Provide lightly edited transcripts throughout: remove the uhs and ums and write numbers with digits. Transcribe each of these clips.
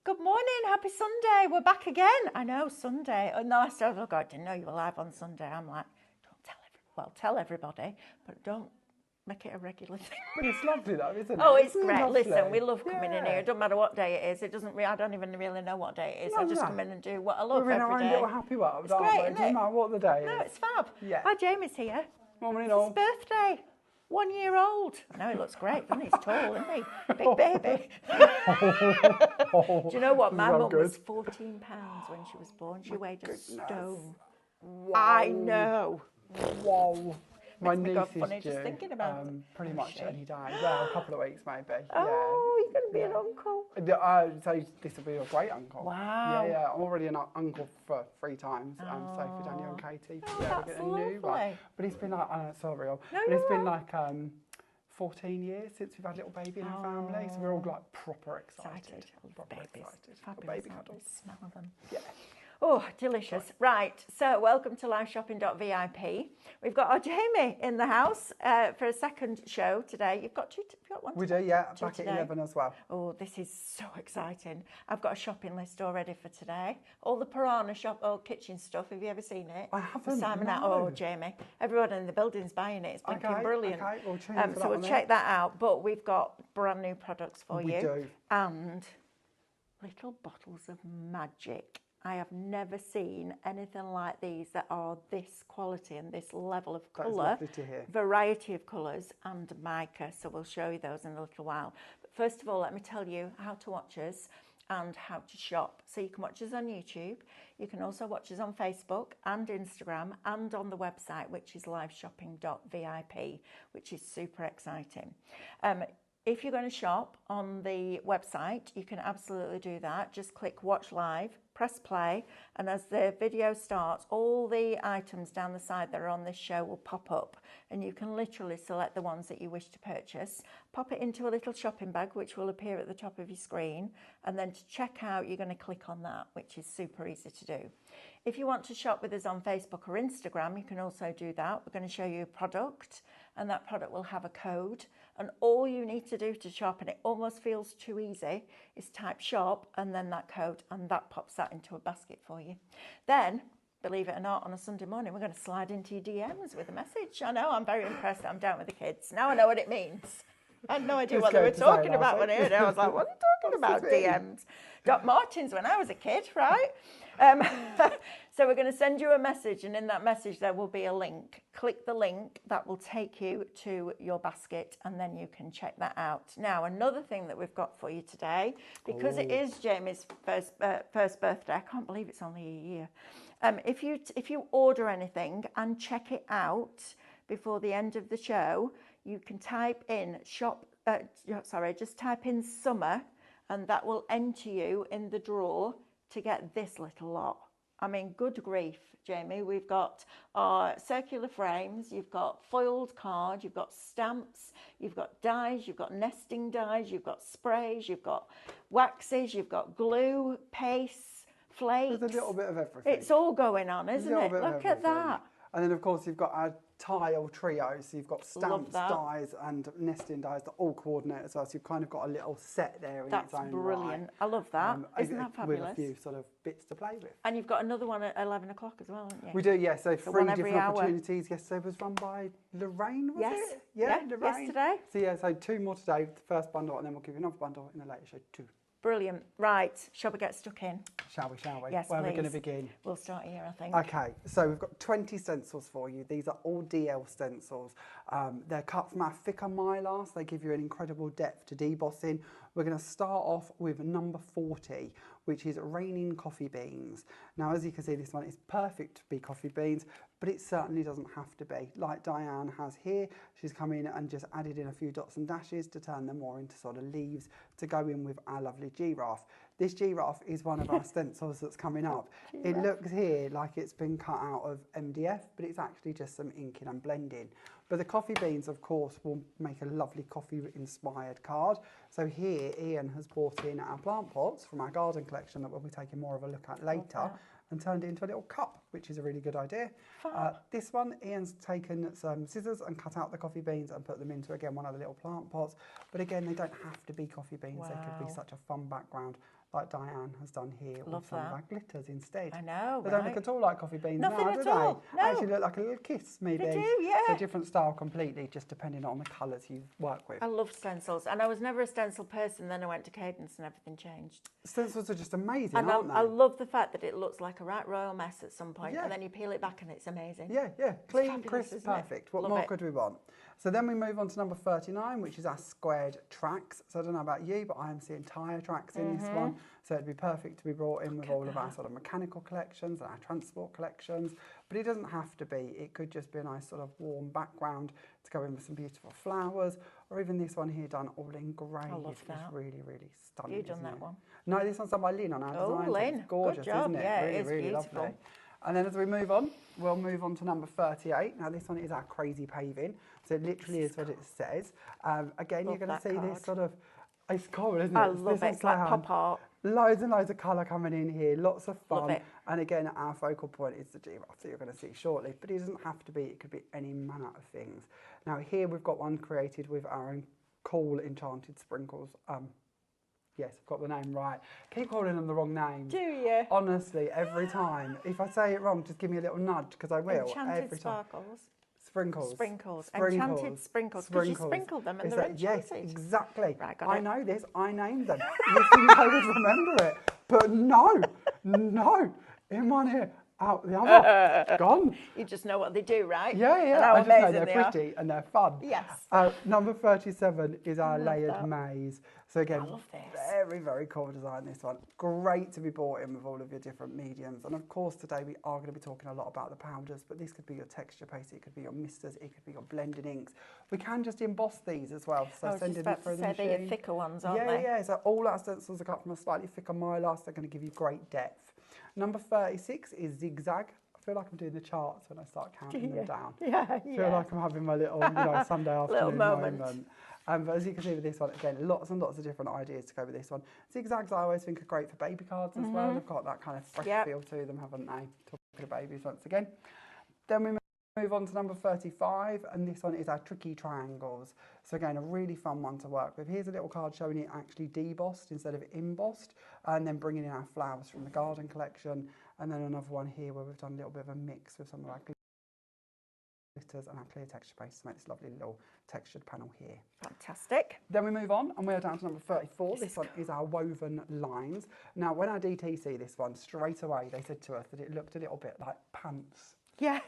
Good morning, happy Sunday. We're back again. I know, Sunday. Oh, no, I said, oh, God, I didn't know you were live on Sunday. I'm like, don't tell everybody. Well, tell everybody, but don't make it a regular thing. But it's lovely though, isn't it? Oh, it's Isn't it great. lovely? Listen, we love coming in here. Yeah. It doesn't matter what day it is. It doesn't. I don't even really know what day it is. I just come in and do what I love We're in our every own day. little happy world, It's aren't great, we? isn't It doesn't it? matter what the day is. No, it's fab. Yeah. Hi, Jamie's here. Morning It's all. his birthday. 1 year old. I know he looks great, doesn't he? He's tall, isn't he? Big baby. Do you know what? My mum was 14 pounds when she was born. She weighed a stone. Wow. I know. Whoa. My Makes me niece go is funny due, just thinking about it. pretty much any day. Well, a couple of weeks maybe. Oh, you're going to be an uncle. So this will be a great uncle. Wow. Yeah. I'm already an uncle for 3 times. Sophie, Daniel, and Katie. Oh, we're that's getting a new one. lovely. But it's been like, I know it's so real. No, but it's you're been right. like 14 years since we've had a little baby in our family. So we're all like proper excited. Proper Babies. excited. Fabulous. Baby Aren't they? cuddles. Smell them. Yeah. Oh, delicious. Right, so welcome to liveshopping.vip. We've got our Jamie in the house for a second show today. You've got one We today? do, yeah. Two Back today. at 11 as well. Oh, this is so exciting. I've got a shopping list already for today. All the piranha kitchen stuff. Have you ever seen it? I haven't, Simon, no. Oh, Jamie. Everyone in the building's buying it. It's blinking brilliant. Okay, we'll tune in for So that we'll one check that out. But we've got brand new products for We you. do. And little bottles of magic. I have never seen anything like these that are this quality and this level of That is colour, lovely to hear. variety of colours and mica. So we'll show you those in a little while. But first of all, let me tell you how to watch us and how to shop. So you can watch us on YouTube. You can also watch us on Facebook and Instagram and on the website, which is liveshopping.vip, which is super exciting. If you're going to shop on the website, you can absolutely do that. Just click watch live, press play, and as the video starts, all the items down the side that are on this show will pop up, and you can literally select the ones that you wish to purchase, pop it into a little shopping bag, which will appear at the top of your screen, and then to check out, you're going to click on that, which is super easy to do. If you want to shop with us on Facebook or Instagram, you can also do that. We're going to show you a product, and that product will have a code. And all you need to do to shop, and it almost feels too easy, is type shop and then that code, and that pops that into a basket for you. Then, believe it or not, on a Sunday morning, we're going to slide into your DMs with a message. I know, I'm very impressed that I'm down with the kids. Now I know what it means. I had no idea what they were talking about when I heard it. I was like, what are you talking about, DMs? Doc Martens when I was a kid, right? So we're going to send you a message, and in that message there will be a link. Click the link, that will take you to your basket, and then you can check that out. Now, another thing that we've got for you today, because it is Jamie's first birthday, I can't believe it's only a year. If you order anything and check it out before the end of the show, you can type in just type in summer, and that will enter you in the draw to get this little lot. I mean, good grief, Jamie. We've got our circular frames, you've got foiled card, you've got stamps, you've got dies, you've got nesting dies, you've got sprays, you've got waxes, you've got glue, paste, flakes. There's a little bit of everything. It's all going on, isn't it? Look at that. And then, of course, you've got our tile trio. So you've got stamps, dies, and nesting dies that all coordinate as well. So you've kind of got a little set there in its own right. That's brilliant. I love that. Isn't that fabulous? With a few sort of bits to play with. And you've got another one at 11 o'clock as well, haven't you? We do, yeah. So 3 different hour. opportunities. Yesterday was run by Lorraine, was it? Yeah, Lorraine. yesterday. So, yeah, so 2 more today, the first bundle, and then we'll give you another bundle in a later show too. Brilliant. Right, shall we get stuck in? Shall we? Yes, Where please. are we going to begin? We'll start here, I think. Okay, so we've got 20 stencils for you. These are all DL stencils. They're cut from our thicker mylar, so they give you an incredible depth to debossing. We're going to start off with number 40, which is Raining Coffee Beans. Now, as you can see, this one is perfect to be coffee beans, but it certainly doesn't have to be. Like Diane has here, she's come in and just added in a few dots and dashes to turn them more into sort of leaves to go in with our lovely giraffe. This giraffe is one of our stencils that's coming up. It looks here like it's been cut out of MDF, but it's actually just some inking and blending. But the coffee beans, of course, will make a lovely coffee-inspired card. So here, Ian has brought in our plant pots from our garden collection that we'll be taking more of a look at later, and turned it into a little cup, which is a really good idea. This one, Ian's taken some scissors and cut out the coffee beans and put them into, again, one of the little plant pots. But again, they don't have to be coffee beans. They could be such a fun background like Diane has done here with some of our glitters instead. I know, They don't look at all like coffee beans Nothing now, at do they? all. No. Actually look like a little kiss, maybe. They do, yeah. So different style completely, just depending on the colours you work with. I love stencils, and I was never a stencil person. Then I went to Cadence, and everything changed. Stencils are just amazing, And aren't they? I love the fact that it looks like a right royal mess at some point, Yeah. and then you peel it back, and it's amazing. Yeah, yeah, clean, fabulous, crisp, isn't it? perfect. What Love more it. could we want? So then we move on to number 39, which is our squared tracks. So I don't know about you, but I am seeing tyre tracks in this one. So it'd be perfect to be brought in with all of our sort of mechanical collections and our transport collections. But it doesn't have to be. It could just be a nice sort of warm background to go in with some beautiful flowers. Or even this one here done all in grey. I love It's that. really, really stunning. You've done isn't that it? one. No, this one's done by Lynn on our Oh, design. So Lynn. it's gorgeous, Good job. isn't it? Yeah, really, it is really beautiful. lovely. And then as we move on, we'll move on to number 38. Now this one is our crazy paving. So it literally is what it says. Again, Love you're going to see that this card. sort of, it's cool, isn't it? I love This it. on It's like plan. pop art. Loads and loads of colour coming in here, lots of fun. Love it. And again, our focal point is the giraffe that you're going to see shortly, but it doesn't have to be, it could be any manner of things. Now here we've got one created with our own cool enchanted sprinkles. Yes, I've got the name right. Keep calling them the wrong names. Do you? Honestly, every time. If I say it wrong, just give me a little nudge, because I will. Enchanted every time. sparkles. Sprinkles. Sprinkles. Enchanted sprinkles. Because you sprinkle them and It's they're like, yes, enchanted. exactly. Right, got I it. know this. I named them. You think I would remember it. But no, in one ear, out the other. Gone. You just know what they do, right? Yeah, And yeah. how I just know amazing they're they are. pretty and they're fun. Yes. Number 37 is our love layered that. maze. So again, I love this. very, very cool design, this one. Great to be brought in with all of your different mediums. And of course, today we are going to be talking a lot about the powders, but this could be your texture paste, it could be your misters, it could be your blending inks. We can just emboss these as well. So I was send just it about through to the say they're your machine. thicker ones, aren't Yeah, they? yeah. So all our stencils are cut from a slightly thicker mylar, so they're going to give you great depth. Number 36 is zigzag. I feel like I'm doing the charts when I start counting them down. Yeah, I feel like I'm having my little, Sunday afternoon moment. But as you can see with this one, again, lots and lots of different ideas to go with this one. Zigzags I always think are great for baby cards as well. They've got that kind of fresh feel to them, haven't they? Talking to babies once again. Then we move on to number 35, and this one is our tricky triangles. So again, a really fun one to work with. Here's a little card showing it actually debossed instead of embossed, and then bringing in our flowers from the garden collection. And then another one here where we've done a little bit of a mix with some of our glitters and our clear texture paste to make this lovely little textured panel here. Fantastic. Then we move on and we're down to number 34. This one is our woven lines. Now, when our DT this one, straight away they said to us that it looked a little bit like pants. Yeah.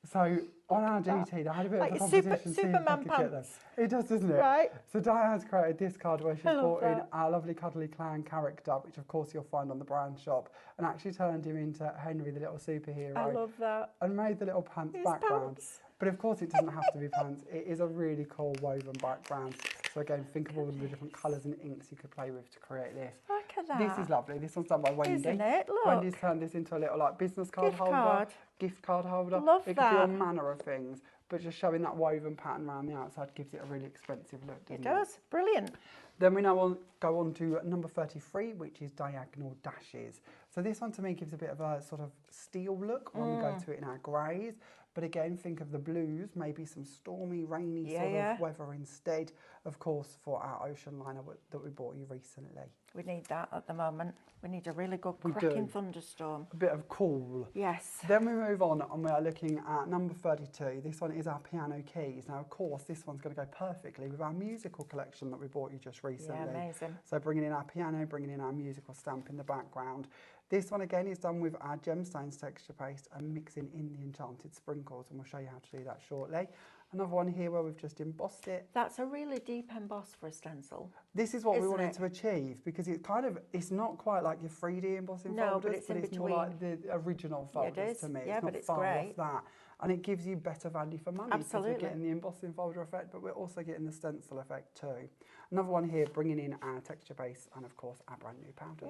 So on our DT, they had a bit Like of a Super- competition. see if they Superman could get them. pants. It does, doesn't it? Right. So Diane's created this card where she's I love brought in that. our lovely cuddly clown character, which of course you'll find on the brand shop, and actually turned him into Henry, the little superhero. I love that. And made the little pants His background. pants. But of course it doesn't have to be pants. It is a really cool woven background. So again, think of all of the different colours and inks you could play with to create this. Look at that. This is lovely. This one's done by Wendy. Isn't it? Look. Wendy's turned this into a little like business card Gift holder, card. gift card holder. Love it could be all that. manner of things, but just showing that woven pattern around the outside gives it a really expensive look, doesn't It does. Brilliant. Then we now go on to number 33, which is diagonal dashes. So this one to me gives a bit of a sort of steel look when we go to it in our greys. But again, think of the blues, maybe some stormy, rainy sort of weather instead, of course, for our ocean liner that we bought you recently. We need that at the moment. We need a really good We cracking do. thunderstorm. A bit of cool. Yes. Then we move on and we are looking at number 32. This one is our piano keys. Now, of course, this one's going to go perfectly with our musical collection that we bought you just recently. Yeah, amazing. So bringing in our piano, bringing in our musical stamp in the background. This one again is done with our gemstones texture paste and mixing in the enchanted sprinkles, and we'll show you how to do that shortly. Another one here where we've just embossed it. That's a really deep emboss for a stencil. This is what we Isn't wanted it? to achieve because it's not quite like your 3D embossing No, folders, but it's in more like the original Yeah, it folders is. to me. Yeah, it's not but it's far great. off that. And it gives you better value for money because Absolutely. we're getting the embossing folder effect, but we're also getting the stencil effect too. Another one here, bringing in our texture base and of course our brand new powders.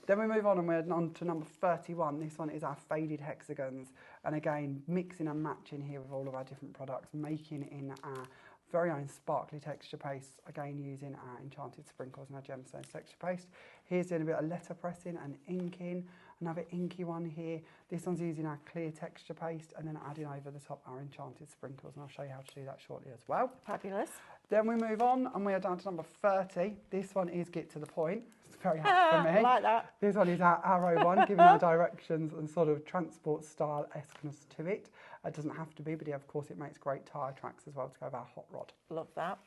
Then we move on and we're on to number 31. This one is our faded hexagons. And again, mixing and matching here with all of our different products, making in our very own sparkly texture paste, again using our enchanted sprinkles and our gemstones texture paste. Here's doing a bit of letter pressing and inking. Another inky one here. This one's using our clear texture paste and then adding over the top our enchanted sprinkles. And I'll show you how to do that shortly as well. Fabulous. Then we move on and we are down to number 30. This one is get to the point. It's very happy for me. I like that. This one is our arrow one, giving our directions and sort of transport style esqueness to it. It doesn't have to be, but yeah, of course it makes great tyre tracks as well to go with our hot rod. Love that.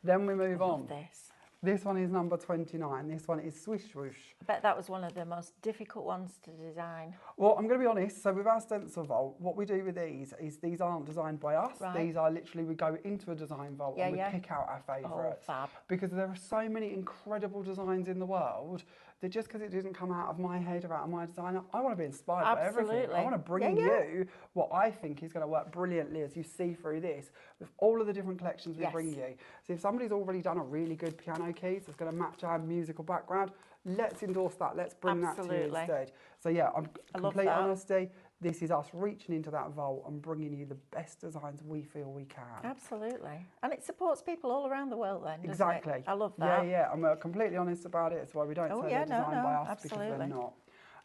Then we move on. Love this. This one is number 29. This one is Swish Swoosh. I bet that was one of the most difficult ones to design. Well, I'm going to be honest. So with our stencil vault, what we do with these is these aren't designed by us. Right. These are literally, we go into a design vault and we pick out our favourites. Oh, fab. Because there are so many incredible designs in the world that just because it didn't come out of my head or out of my design, I want to be inspired by everything. I want to bring you what I think is going to work brilliantly as you see through this with all of the different collections we bring you. So if somebody's already done a really good piano keys that's going to match our musical background, let's endorse that. Let's bring that to you instead. So yeah, I'm complete honesty. This is us reaching into that vault and bringing you the best designs we feel we can. Absolutely. And it supports people all around the world then, doesn't Exactly. it? I love that. Yeah. And we're completely honest about it. That's why we don't say they're designed by us because they're not.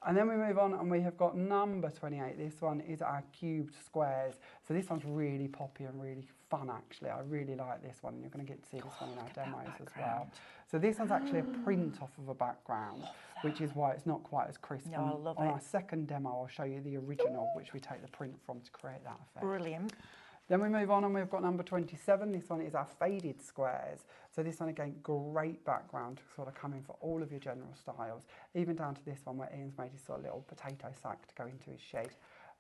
And then we move on and we have got number 28. This one is our cubed squares. So this one's really poppy and really fun actually. I really like this one. You're going to get to see this one in our demos as well. So this one's actually a print off of a background, which is why it's not quite as crisp. No, I love it. On our second demo, I'll show you the original, which we take the print from to create that effect. Brilliant. Then we move on and we've got number 27. This one is our faded squares. So this one, again, great background to sort of come in for all of your general styles, even down to this one where Ian's made his sort of little potato sack to go into his shed.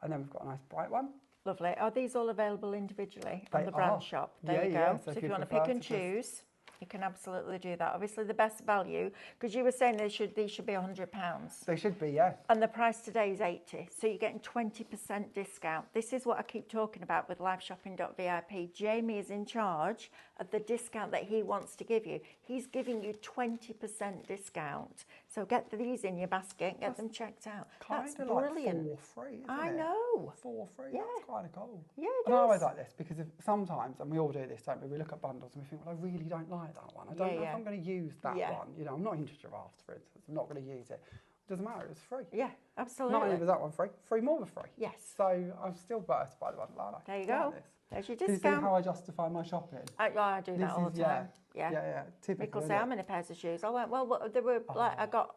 And then we've got a nice bright one. Lovely. Are these all available individually on the brand shop? There you go. Yeah. So if you want to pick and choose, you can absolutely do that. Obviously, the best value, because you were saying these should be £100. They should be, yeah. And the price today is 80, so you're getting 20% discount. This is what I keep talking about with liveshopping.vip. Jamie is in charge of the discount that he wants to give you. He's giving you 20% discount. So get these in your basket, get them checked out. That's brilliant. Like 4 free, isn't I it? know. 4 free, Yeah. that's quite cool. Yeah, it and I is. always like this because if sometimes, and we all do this, don't we? We look at bundles and we think, well, I really don't like that one. I don't know if I'm going to use that one. You know, I'm not into giraffes, for instance. I'm not going to use it. It doesn't matter, it's free. Yeah, absolutely. Not only was that one free, more were free. Yes. So I'm still burst by the bundle, aren't I? There you go. Like There's your do you discount. see how I justify my shopping? I do that all the time. Yeah. Typical. People say, how many pairs of shoes? I went, well, there were like I got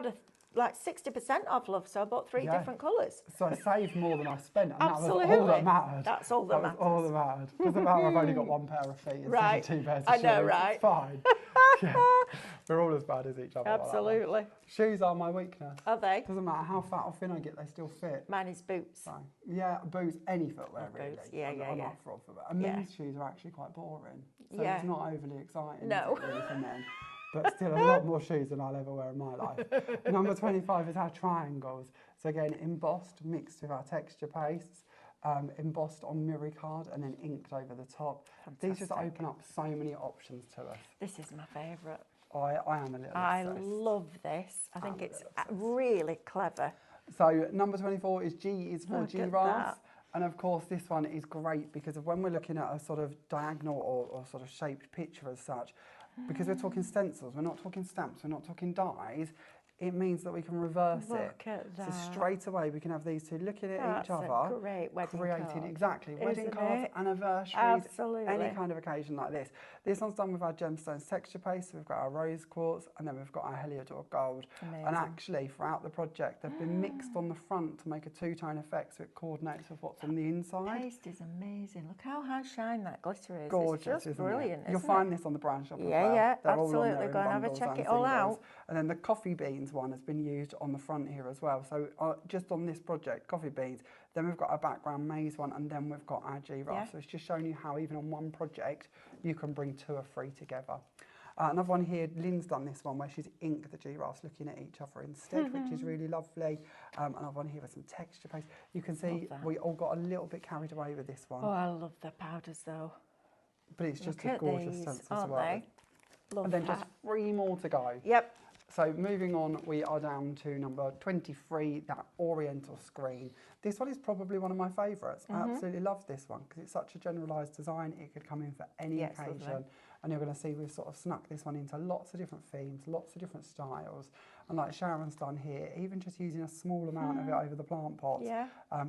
a like 60% off, love, so I bought 3 different colours. So I saved more than I spent, and Absolutely. that was all that mattered. That's all that matters. All that mattered. Doesn't matter I've only got 1 pair of feet instead Right. of 2 pairs of I shoes. know, right? It's fine. Yeah. We're all as bad as each other. Absolutely. Like shoes are my weakness. Are they? Doesn't matter how fat or thin I get, they still fit. Mine is boots. So, yeah, boots, any footwear really. Boots. Yeah. I'm not for all footwear. And men's shoes are actually quite boring. So it's not overly exciting No. is it, really, for men. But still a lot more shoes than I'll ever wear in my life. Number 25 is our triangles. So again, embossed, mixed with our texture pastes, embossed on mirror card and then inked over the top. Fantastic. These just open up so many options to us. This is my favourite. I am a little I obsessed. love this. I think it's really clever. So number 24 is G is for Look at giraffes. that. And of course this one is great because of when we're looking at a sort of diagonal or sort of shaped picture as such, because we're talking stencils, we're not talking stamps, we're not talking dies, it means that we can reverse it. Look at that. So straight away we can have these two looking at That's each other, a great wedding creating card, exactly wedding isn't cards, it? anniversaries, Absolutely. any kind of occasion like this. This one's done with our gemstones texture paste. So we've got our rose quartz and then we've got our Heliodor gold. Amazing. And actually throughout the project they've been mixed on the front to make a two-tone effect so it coordinates with what's on the inside. Paste is amazing. Look how high shine that glitter is. Gorgeous, it's just isn't brilliant. You'll find this on the brand shop as well. Yeah, They're all on absolutely. there in Go and have a bundles check and it all singles. out. And then the coffee beans one has been used on the front here as well. So just on this project, coffee beans, then we've got our background maze one, and then we've got our giraffe. Yeah. So it's just showing you how even on one project, you can bring 2 or 3 together. Another one here, Lynn's done this one where she's inked the giraffes looking at each other instead, which is really lovely. Another one here with some texture paste. You can see we all got a little bit carried away with this one. Oh, I love the powders though. But it's just Look a at gorgeous these, sense as aren't well. they? Love And then that. just 3 more to go. Yep. So moving on, we are down to number 23, that Oriental screen. This one is probably one of my favourites. I absolutely love this one because it's such a generalised design. It could come in for any occasion. Lovely. And you're going to see we've sort of snuck this one into lots of different themes, lots of different styles. And like Sharon's done here, even just using a small amount of it over the plant pots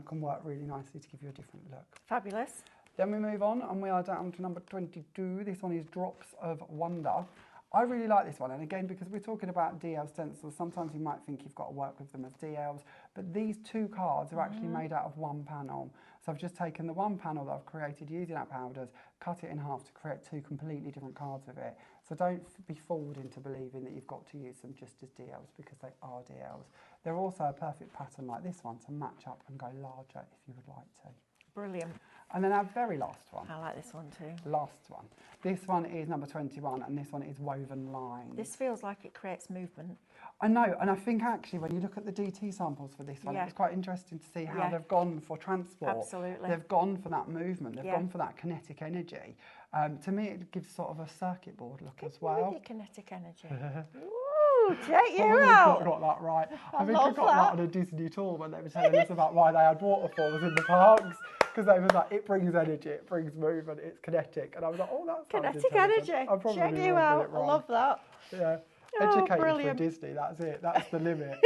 can work really nicely to give you a different look. Fabulous. Then we move on and we are down to number 22. This one is Drops of Wonder. I really like this one, and again, because we're talking about DL stencils, sometimes you might think you've got to work with them as DLs, but these two cards are actually made out of one panel. So I've just taken the one panel that I've created using our powders, cut it in half to create two completely different cards with it. So don't be fooled into believing that you've got to use them just as DLs, because they are DLs. They're also a perfect pattern like this one to match up and go larger if you would like to. Brilliant. And then our very last one. I like this one too. Last one. This one is number 21, and this one is woven lines. This feels like it creates movement. I know, and I think actually when you look at the DT samples for this one, it was quite interesting to see how they've gone for transport. Absolutely. They've gone for that movement. They've gone for that kinetic energy. To me, it gives sort of a circuit board look as well. With your kinetic energy. Ooh, check you out. I got that right. I think I got that on a Disney tour when they were telling us about why they had waterfalls in the parks. Because they was like, it brings energy, it brings movement, it's kinetic. And I was like, oh, that's kinetic energy. Check you out. I love that. Yeah. Oh, Educated brilliant. for Disney, that's it. That's the limit.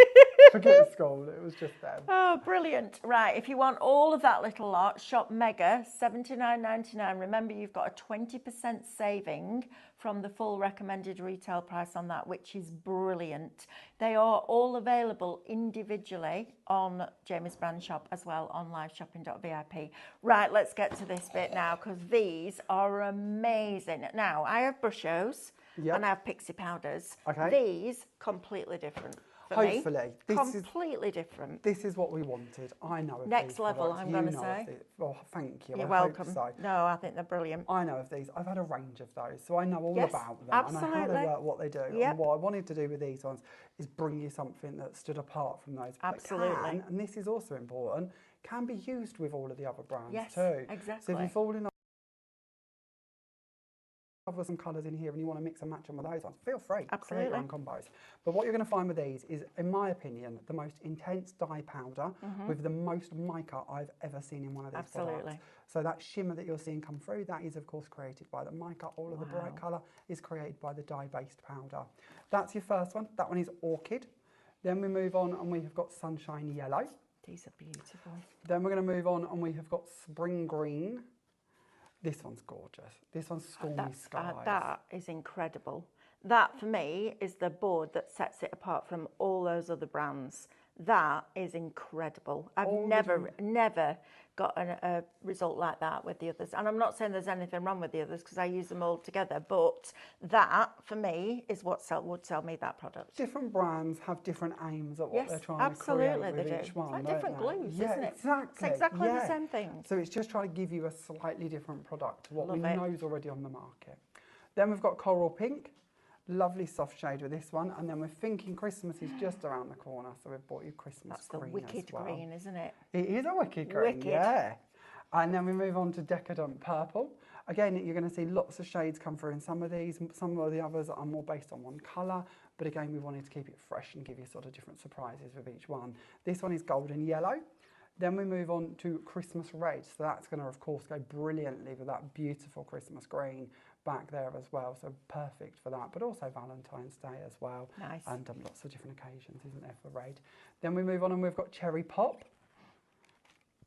Forget school, it was just them. Oh, brilliant. Right, if you want all of that little lot, shop Mega, $79.99. Remember, you've got a 20% saving from the full recommended retail price on that, which is brilliant. They are all available individually on Jamie's brand shop as well on liveshopping.vip. Right, let's get to this bit now, because these are amazing. Now, I have Brushos and I have Pixie powders. Okay. These, completely different. Hopefully. Completely different. This is what we wanted. I know of Next these level, products. I'm going to say. Oh, thank you. You're I welcome. Hope so. No, I think they're brilliant. I know of these. I've had a range of those, so I know all about them. Absolutely. I know how they work, what they do. And what I wanted to do with these ones is bring you something that stood apart from those. Absolutely. And this is also important, can be used with all of the other brands too. Exactly. So if you fall in love with some colours in here and you want to mix and match them with those ones, feel free. Absolutely. Create your own combos. But what you're going to find with these is, in my opinion, the most intense dye powder with the most mica I've ever seen in one of these products. So that shimmer that you're seeing come through, that is of course created by the mica. All of the bright colour is created by the dye-based powder. That's your first one. That one is Orchid. Then we move on and we have got Sunshine Yellow. These are beautiful. Then we're going to move on and we have got Spring Green. This one's gorgeous. This one's Stormy Skies. That is incredible. That, for me, is the board that sets it apart from all those other brands. That is incredible. I've never got a result like that with the others. And I'm not saying there's anything wrong with the others, because I use them all together. But that, for me, is what would sell me that product. Different brands have different aims at what they're trying to create with each one. It's like different glues, isn't it? Exactly. It's exactly the same thing. So it's just trying to give you a slightly different product to what we know is already on the market. Then we've got Coral Pink. Lovely soft shade with this one, and then we're thinking Christmas is just around the corner, so we've bought you Christmas green. That's the wicked green, isn't it? It is a wicked green, yeah. And then we move on to Decadent Purple. Again, you're going to see lots of shades come through in some of these. Some of the others are more based on one colour, but again, we wanted to keep it fresh and give you sort of different surprises with each one. This one is Golden Yellow. Then we move on to Christmas Red, so that's going to, of course, go brilliantly with that beautiful Christmas green back there as well, so perfect for that, but also Valentine's Day as well. Nice. And lots of different occasions, isn't there, for Red. Then we move on and we've got Cherry Pop.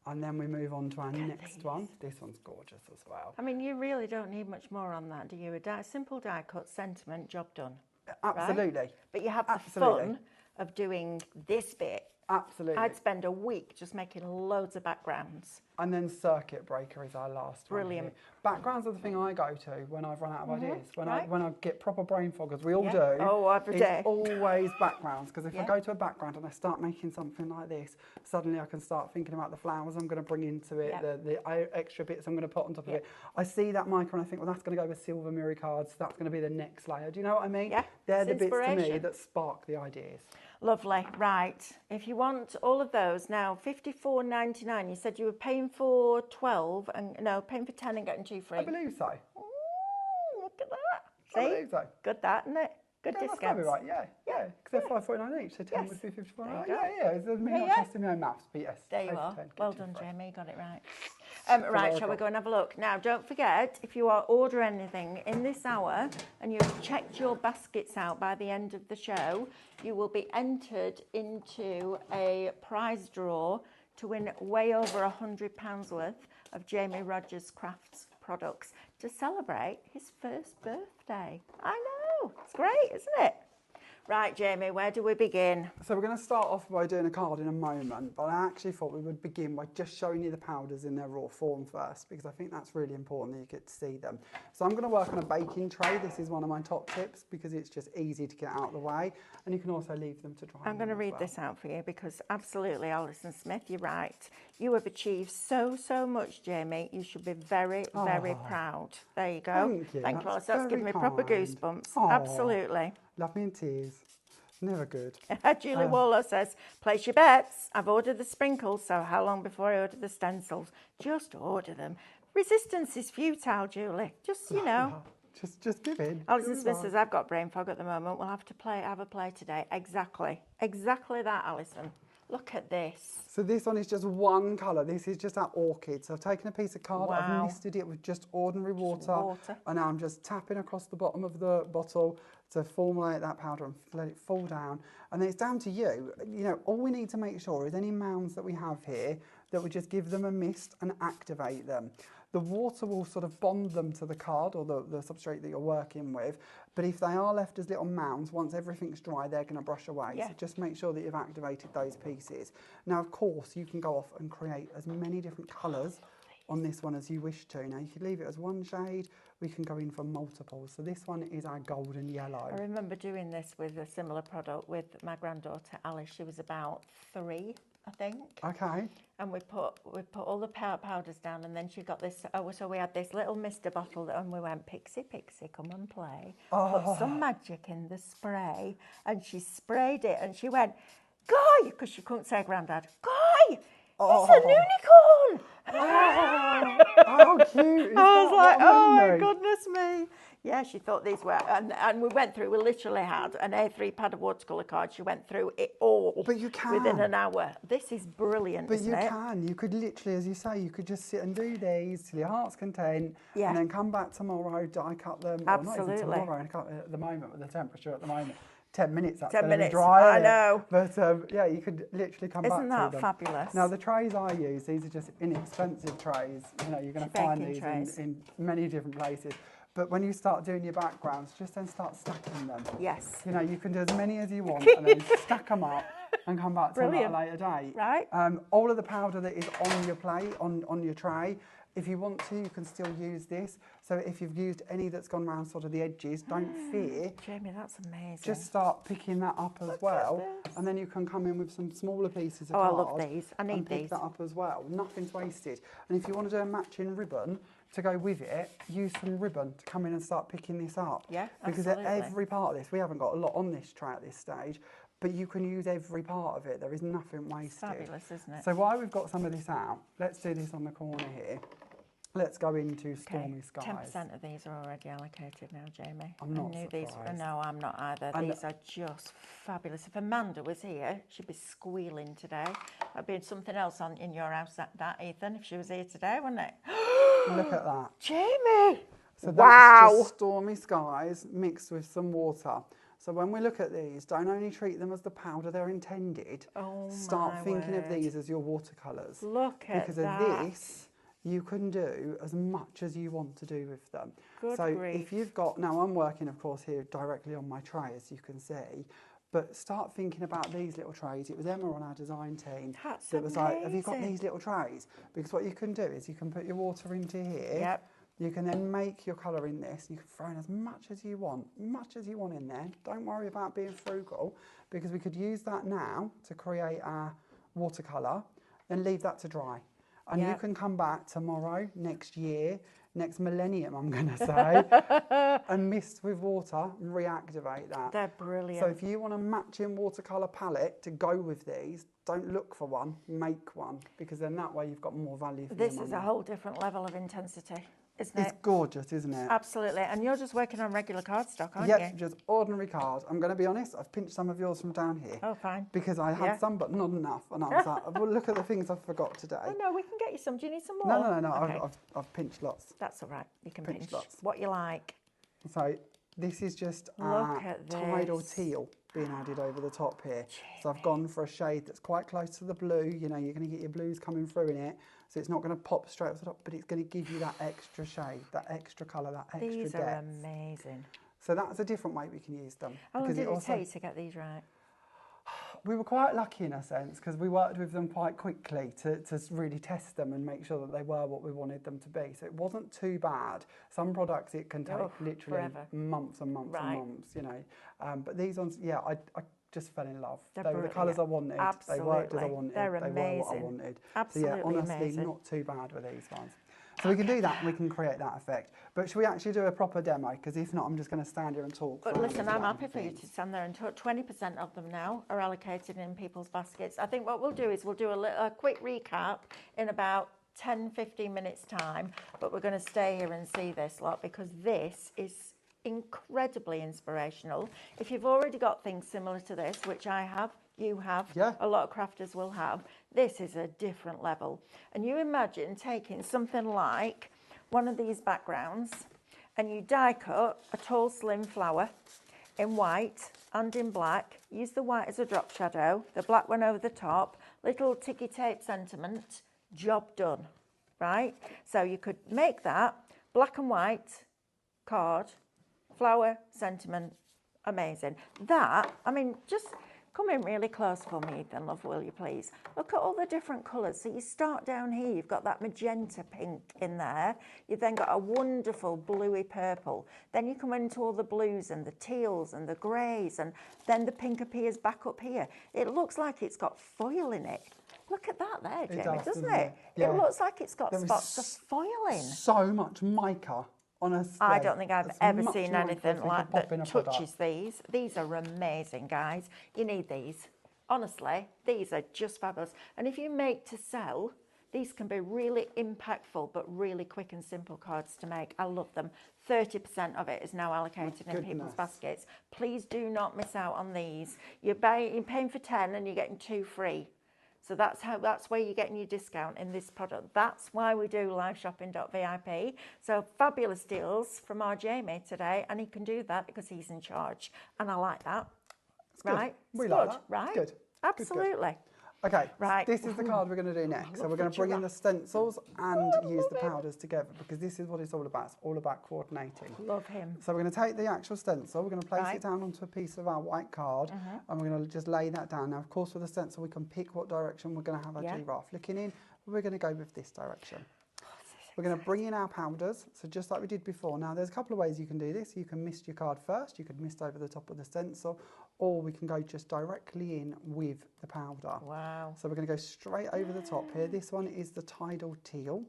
And then we move on to our next one. This one's gorgeous as well. I mean, you really don't need much more on that, do you? A simple die cut, sentiment, job done. Absolutely. Right? But you have the fun of doing this bit. Absolutely. I'd spend a week just making loads of backgrounds. And then Circuit Breaker is our last one. Brilliant. Backgrounds are the thing I go to when I've run out of ideas. When I get proper brain fog, as we all do. Oh, every day. It's always backgrounds. Because if I go to a background and I start making something like this, suddenly I can start thinking about the flowers I'm going to bring into it, the extra bits I'm going to put on top of it. I see that mica and I think, well, that's going to go with silver mirror cards. That's going to be the next layer. Do you know what I mean? Yeah. They're the bits to me that spark the ideas. Lovely. Right. If you want all of those now, $54.99. You said you were paying for 12 and paying for 10 and getting 2 free. I believe so. Ooh, look at that. See? I believe so. Good that, isn't it? Good discount. That's be right. Yeah. Because they're $5.49 each, so 10 would be $54. Yeah. It's me not trusting my own maths, but yes. There you are. 10, well done, Jamie. You got it right. Right, shall we go and have a look? Now, don't forget, if you are ordering anything in this hour and you've checked your baskets out by the end of the show, you will be entered into a prize draw to win way over £100 worth of Jamie Rodgers Crafts products to celebrate his first birthday. I know. It's great, isn't it? Right, Jamie, where do we begin? So we're going to start off by doing a card in a moment, but I actually thought we would begin by just showing you the powders in their raw form first, because I think that's really important that you get to see them. So I'm going to work on a baking tray. This is one of my top tips because it's just easy to get out of the way, and you can also leave them to dry. I'm going to read this out for you because absolutely, Alison Smith, you're right. You have achieved so much, Jamie. You should be very proud. There you go. Thank you. Thank you, That's Alison. That's giving me proper very kind. goosebumps. Aw. Absolutely. Love me in tears. Never good. Julie Waller says, place your bets. I've ordered the sprinkles, so how long before I order the stencils? Just order them. Resistance is futile, Julie. Just, you know. Just give in. Alison Smith says, I've got brain fog at the moment. We'll have to have a play today. Exactly. Exactly that, Alison. Look at this. So this one is just one colour. This is just our orchid. So I've taken a piece of card, Wow. I've misted it with just ordinary water, and now I'm just tapping across the bottom of the bottle to formulate that powder and let it fall down. And then it's down to you. You know, all we need to make sure is any mounds that we have here, that we just give them a mist and activate them. The water will sort of bond them to the card or the substrate that you're working with, but if they are left as little mounds, once everything's dry, they're going to brush away. Yeah. So just make sure that you've activated those pieces. Now, of course, you can go off and create as many different colours on this one as you wish to. Now, you could leave it as one shade, we can go in for multiples. So this one is our golden yellow. I remember doing this with a similar product with my granddaughter Alice. She was about 3, I think. Okay. And we put all the powders down, and then she got this. Oh, so we had this little mister bottle, and we went, Pixie, Pixie, come and play. Put some magic in the spray, and she sprayed it, and she went, Guy, because she couldn't say Grandad. Guy, it's an unicorn. How cute! I was like, oh my goodness me. Yeah, she thought these were, and we went through, we literally had an A3 pad of watercolour cards. She went through it all But you can. within an hour. This is brilliant, But isn't you it? can. You could literally, as you say, you could just sit and do these till your heart's content, Yeah. and then come back tomorrow, die cut them. Absolutely. Well, not even tomorrow, at the moment, with the temperature at the moment. 10 minutes, that's 10 going to be minutes, dry. I know. But yeah, you could literally come back Isn't to that them. fabulous? Now, the trays I use, these are just inexpensive trays. You know, you're going to find Baking these trays. in many different places. But when you start doing your backgrounds, just then start stacking them. Yes. You know, you can do as many as you want and then stack them up and come back to them at a later date. Right. All of the powder that is on your plate, on your tray, if you want to, you can still use this. So if you've used any that's gone around sort of the edges, don't fear. Jamie, that's amazing. Just start picking that up as well. And then you can come in with some smaller pieces of Oh, I card. love these. I need and pick these. that up as well. Nothing's wasted. And if you want to do a matching ribbon to go with it, use some ribbon to come in and start picking this up. Yeah, because absolutely. every part of this, we haven't got a lot on this tray at this stage, but you can use every part of it. There is nothing wasted. Fabulous, isn't it? So while we've got some of this out, let's do this on the corner here. Let's go into Stormy Skies. 10% of these are already allocated now, Jamie. I'm not I knew surprised. these. No, I'm not either. And these are just fabulous. If Amanda was here, she'd be squealing today. That'd be something else in your house, that Ethan, if she was here today, wouldn't it? Look at that. Jamie! So wow! that's just Stormy Skies mixed with some water. So when we look at these, don't only treat them as the powder they're intended. Oh, start my thinking of word. these as your watercolours. Look at because that. of this, you can do as much as you want to do with them. Good so grief. if you've got, now I'm working of course here directly on my tray as you can see, but start thinking about these little trays. It was Emma on our design team That's that was like, have you got amazing. these little trays? Because what you can do is you can put your water into here. Yep. You can then make your colour in this. You can throw in as much as you want in there. Don't worry about being frugal, because we could use that now to create our watercolour, then leave that to dry. And you can come back tomorrow, next year, next millennium, I'm going to say, and mist with water and reactivate that. They're brilliant. So if you want a matching watercolour palette to go with these, don't look for one, make one, because then that way you've got more value for your This is money. a whole different level of intensity, isn't It's it? gorgeous, isn't it? Absolutely. And you're just working on regular cardstock, aren't Yep, you? just ordinary cards. I'm going to be honest, I've pinched some of yours from down here. Oh, fine. Because I had some, but not enough. And I was like, well, look at the things I forgot today. Oh, no, we can get you some. Do you need some more? No. Okay. I've pinched lots. That's all right. You can Pinch pinch lots. what you like. So this is just Look at tidal this. teal being added over the top here. So I've gone for a shade that's quite close to the blue. You know, you're going to get your blues coming through in it. So it's not going to pop straight off the top, but it's going to give you that extra shade, that extra colour, that extra These depth. are amazing. So that's a different way we can use them. How long because did it take you to get these right? We were quite lucky in a sense because we worked with them quite quickly to really test them and make sure that they were what we wanted them to be. So it wasn't too bad. Some products it can take literally forever. months and months and months, you know. But these ones, yeah, I just fell in love. They're They were the colours I wanted. Absolutely. They worked as I wanted. They're they amazing. were what I wanted. Absolutely so yeah, honestly, amazing. not too bad with these ones. So we can do that and we can create that effect. But should we actually do a proper demo? Because if not, I'm just going to stand here and talk. But listen, I'm happy for you to stand there and talk. 20% of them now are allocated in people's baskets. I think what we'll do is we'll do a quick recap in about 10, 15 minutes time. But we're going to stay here and see this lot because this is incredibly inspirational. If you've already got things similar to this, which I have, you have, a lot of crafters will have, this is a different level. And you imagine taking something like one of these backgrounds and you die cut a tall slim flower in white and in black, use the white as a drop shadow, the black one over the top, little ticky tape sentiment, job done, right? So you could make that black and white card, flower, sentiment, amazing. That, I mean, just come in really close for me, Ethan, love, will you please? Look at all the different colours. So you start down here, you've got that magenta pink in there. You've then got a wonderful bluey purple. Then you come into all the blues and the teals and the greys, and then the pink appears back up here. It looks like it's got foil in it. Look at that there, Jamie, doesn't it? Yeah. It looks like it's got spots of foil in. So much mica. Honestly, I don't think I've ever seen anything like that touches these. These are amazing, guys. You need these. Honestly, these are just fabulous. And if you make to sell, these can be really impactful, but really quick and simple cards to make. I love them. 30% of it is now allocated in people's baskets. Please do not miss out on these. You're paying for 10 and you're getting 2 free. So that's where you're getting your discount in this product. That's why we do liveshopping.vip. So fabulous deals from our Jamie today, and he can do that because he's in charge. And I like that. It's good. Right? We it's like good, that. right? Good. Absolutely. Okay, right. This is the card we're going to do next. So we're going to bring in the stencils and use the powders together because this is what it's all about. It's all about coordinating. Love him. So we're going to take the actual stencil, we're going to place it down onto a piece of our white card and we're going to just lay that down. Now, of course, with the stencil, we can pick what direction we're going to have our giraffe looking in. We're going to go with this direction. We're going to bring in our powders, so just like we did before. Now, there's a couple of ways you can do this. You can mist your card first, you could mist over the top of the stencil, or we can go just directly in with the powder. Wow. So we're going to go straight over the top here. This one is the Tidal Teal.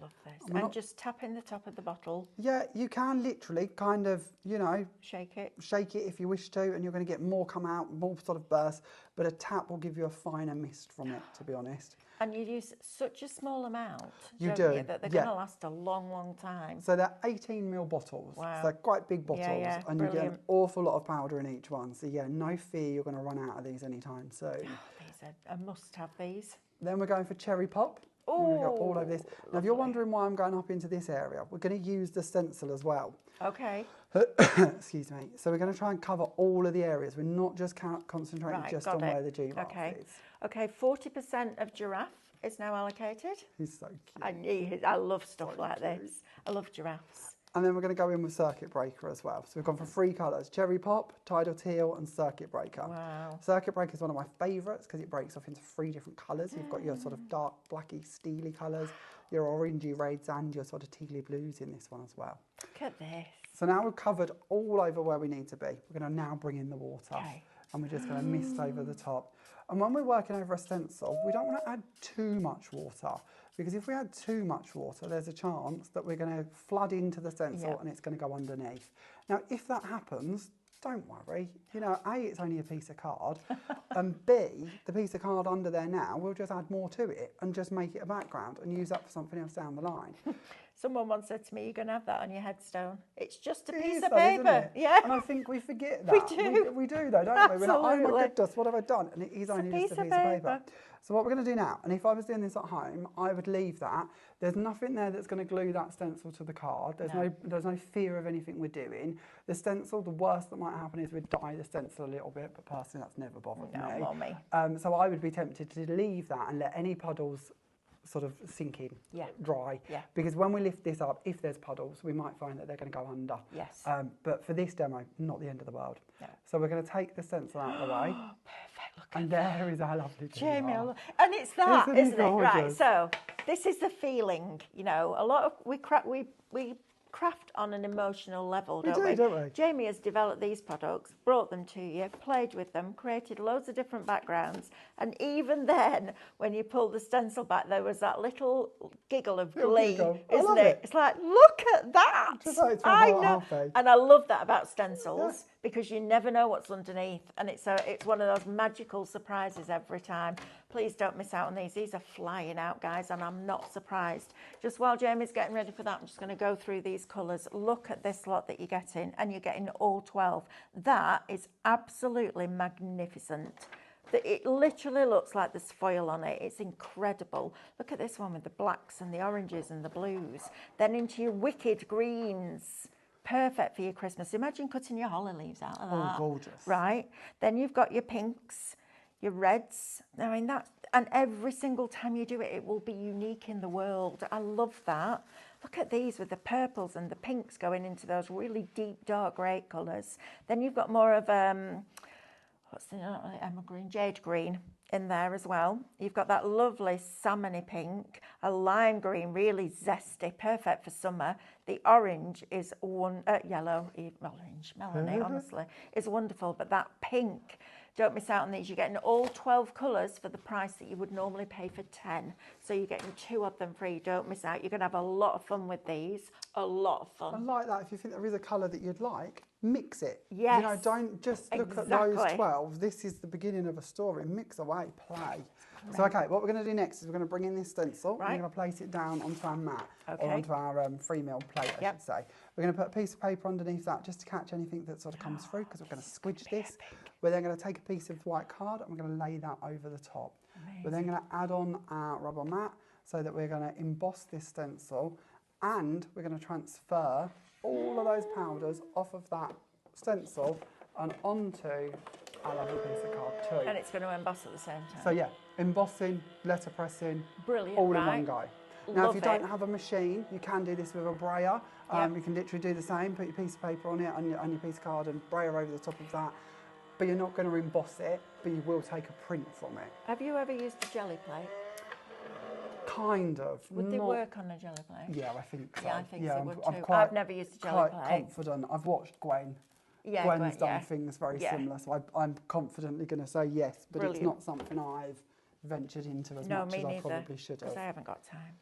Love this. And just tap in the top of the bottle. Yeah, you can literally kind of, you know, shake it if you wish to, and you're going to get more come out, more sort of burst, but a tap will give you a finer mist from it, to be honest. And you use such a small amount, you don't do, you, that they're going to last a long, long time. So they're 18ml bottles. Wow. So they're quite big bottles, and you get an awful lot of powder in each one. So yeah, no fear you're going to run out of these anytime soon. Oh, these are, I must have these. Then we're going for Cherry Pop. Oh, we've got all over this. Now, if you're wondering why I'm going up into this area, we're going to use the stencil as well. Okay. Excuse me. So we're going to try and cover all of the areas. We're not just concentrating just on where the giraffe is. Okay, 40% of giraffe is now allocated. He's so cute. I love stuff like this. I love giraffes. And then we're going to go in with Circuit Breaker as well. So we've gone for 3 colours: Cherry Pop, Tidal Teal and Circuit Breaker. Wow. Circuit Breaker is one of my favourites because it breaks off into 3 different colours. You've got your sort of dark, blacky, steely colours, your orangey reds and your sort of tealy blues in this one as well. Look at this. So now we've covered all over where we need to be. We're going to now bring in the water. Okay. And we're just going to mist over the top. And when we're working over a stencil, we don't want to add too much water, because if we add too much water, there's a chance that we're going to flood into the stencil and it's going to go underneath. Now, if that happens, don't worry. You know, A, it's only a piece of card, and B, the piece of card under there now, we'll just add more to it and just make it a background and use that for something else down the line. Someone once said to me, you're going to have that on your headstone. It's just a piece of paper. Yeah. And I think we forget that. We do. We do though, don't we? We're like, oh my goodness, what have I done? And it is only just a piece of paper. So what we're going to do now, and if I was doing this at home, I would leave that. There's nothing there that's going to glue that stencil to the card. There's no fear of anything we're doing. The stencil, the worst that might happen is we'd dye the stencil a little bit, but personally that's never bothered me. Mommy. So I would be tempted to leave that and let any puddles sort of sinking, Yeah. dry. Yeah. Because when we lift this up, if there's puddles, we might find that they're going to go under. Yes. But for this demo, not the end of the world. No. So we're going to take the stencil out of the way. Perfect. Look And there is our lovely Jamie, jar. and it's that, Isn't it isn't it? Right. gorgeous? So this is the feeling. You know, a lot of we craft on an emotional level, don't we? don't we? Jamie has developed these products, brought them to you, played with them, created loads of different backgrounds, and even then, when you pulled the stencil back, there was that little giggle of glee, giggle. I isn't love it? it. It's like, look at that! Just like it's my I heart know, halfway. and I love that about stencils because you never know what's underneath, and it's one of those magical surprises every time. Please don't miss out on these. These are flying out, guys, and I'm not surprised. Just while Jamie's getting ready for that, I'm just going to go through these colours. Look at this lot that you're getting, and you're getting all 12. That is absolutely magnificent. It literally looks like there's foil on it. It's incredible. Look at this one with the blacks and the oranges and the blues. Then into your wicked greens. Perfect for your Christmas. Imagine cutting your holly leaves out of that. Oh, gorgeous. Right? Then you've got your pinks, your reds. I mean, and every single time you do it, it will be unique in the world. I love that. Look at these with the purples and the pinks going into those really deep, dark grey colours. Then you've got more of, what's the emerald green? Jade green in there as well. You've got that lovely salmony pink, a lime green, really zesty, perfect for summer. The orange is yellow, orange, melony, honestly, is wonderful. But that pink, don't miss out on these. You're getting all 12 colours for the price that you would normally pay for 10. So you're getting 2 of them free. Don't miss out. You're going to have a lot of fun with these. A lot of fun. I like that. If you think there is a colour that you'd like, mix it. Yes. You know, don't just look at those 12. This is the beginning of a story. Mix away, play. So, okay, what we're going to do next is we're going to bring in this stencil. Right. We're going to place it down onto our mat, Okay. or onto our free meal plate, I should say. We're going to put a piece of paper underneath that just to catch anything that sort of comes through, because we're going to squidge this. We're then going to take a piece of white card and we're going to lay that over the top. Amazing. We're then going to add on our rubber mat so that we're going to emboss this stencil, and we're going to transfer all of those powders off of that stencil and onto our lovely piece of card too. And it's going to emboss at the same time. So yeah, embossing, letterpressing, Brilliant, all in right? one go. Now, Love if you it. don't have a machine, you can do this with a brayer. You can literally do the same, put your piece of paper on it and your piece of card and brayer over the top of that. But you're not going to emboss it, but you will take a print from it. Have you ever used a jelly plate? Kind of. Would they work on a jelly plate? Yeah, I think so. Yeah, I think so would I'm too. quite, I've never used a jelly quite plate. confident. I've watched Gwen. Yeah, Gwen's done yeah. things very Yeah. similar, so I'm confidently going to say yes, but Brilliant. it's not something I've ventured into as No, much me as I neither, probably should because have. I haven't got time.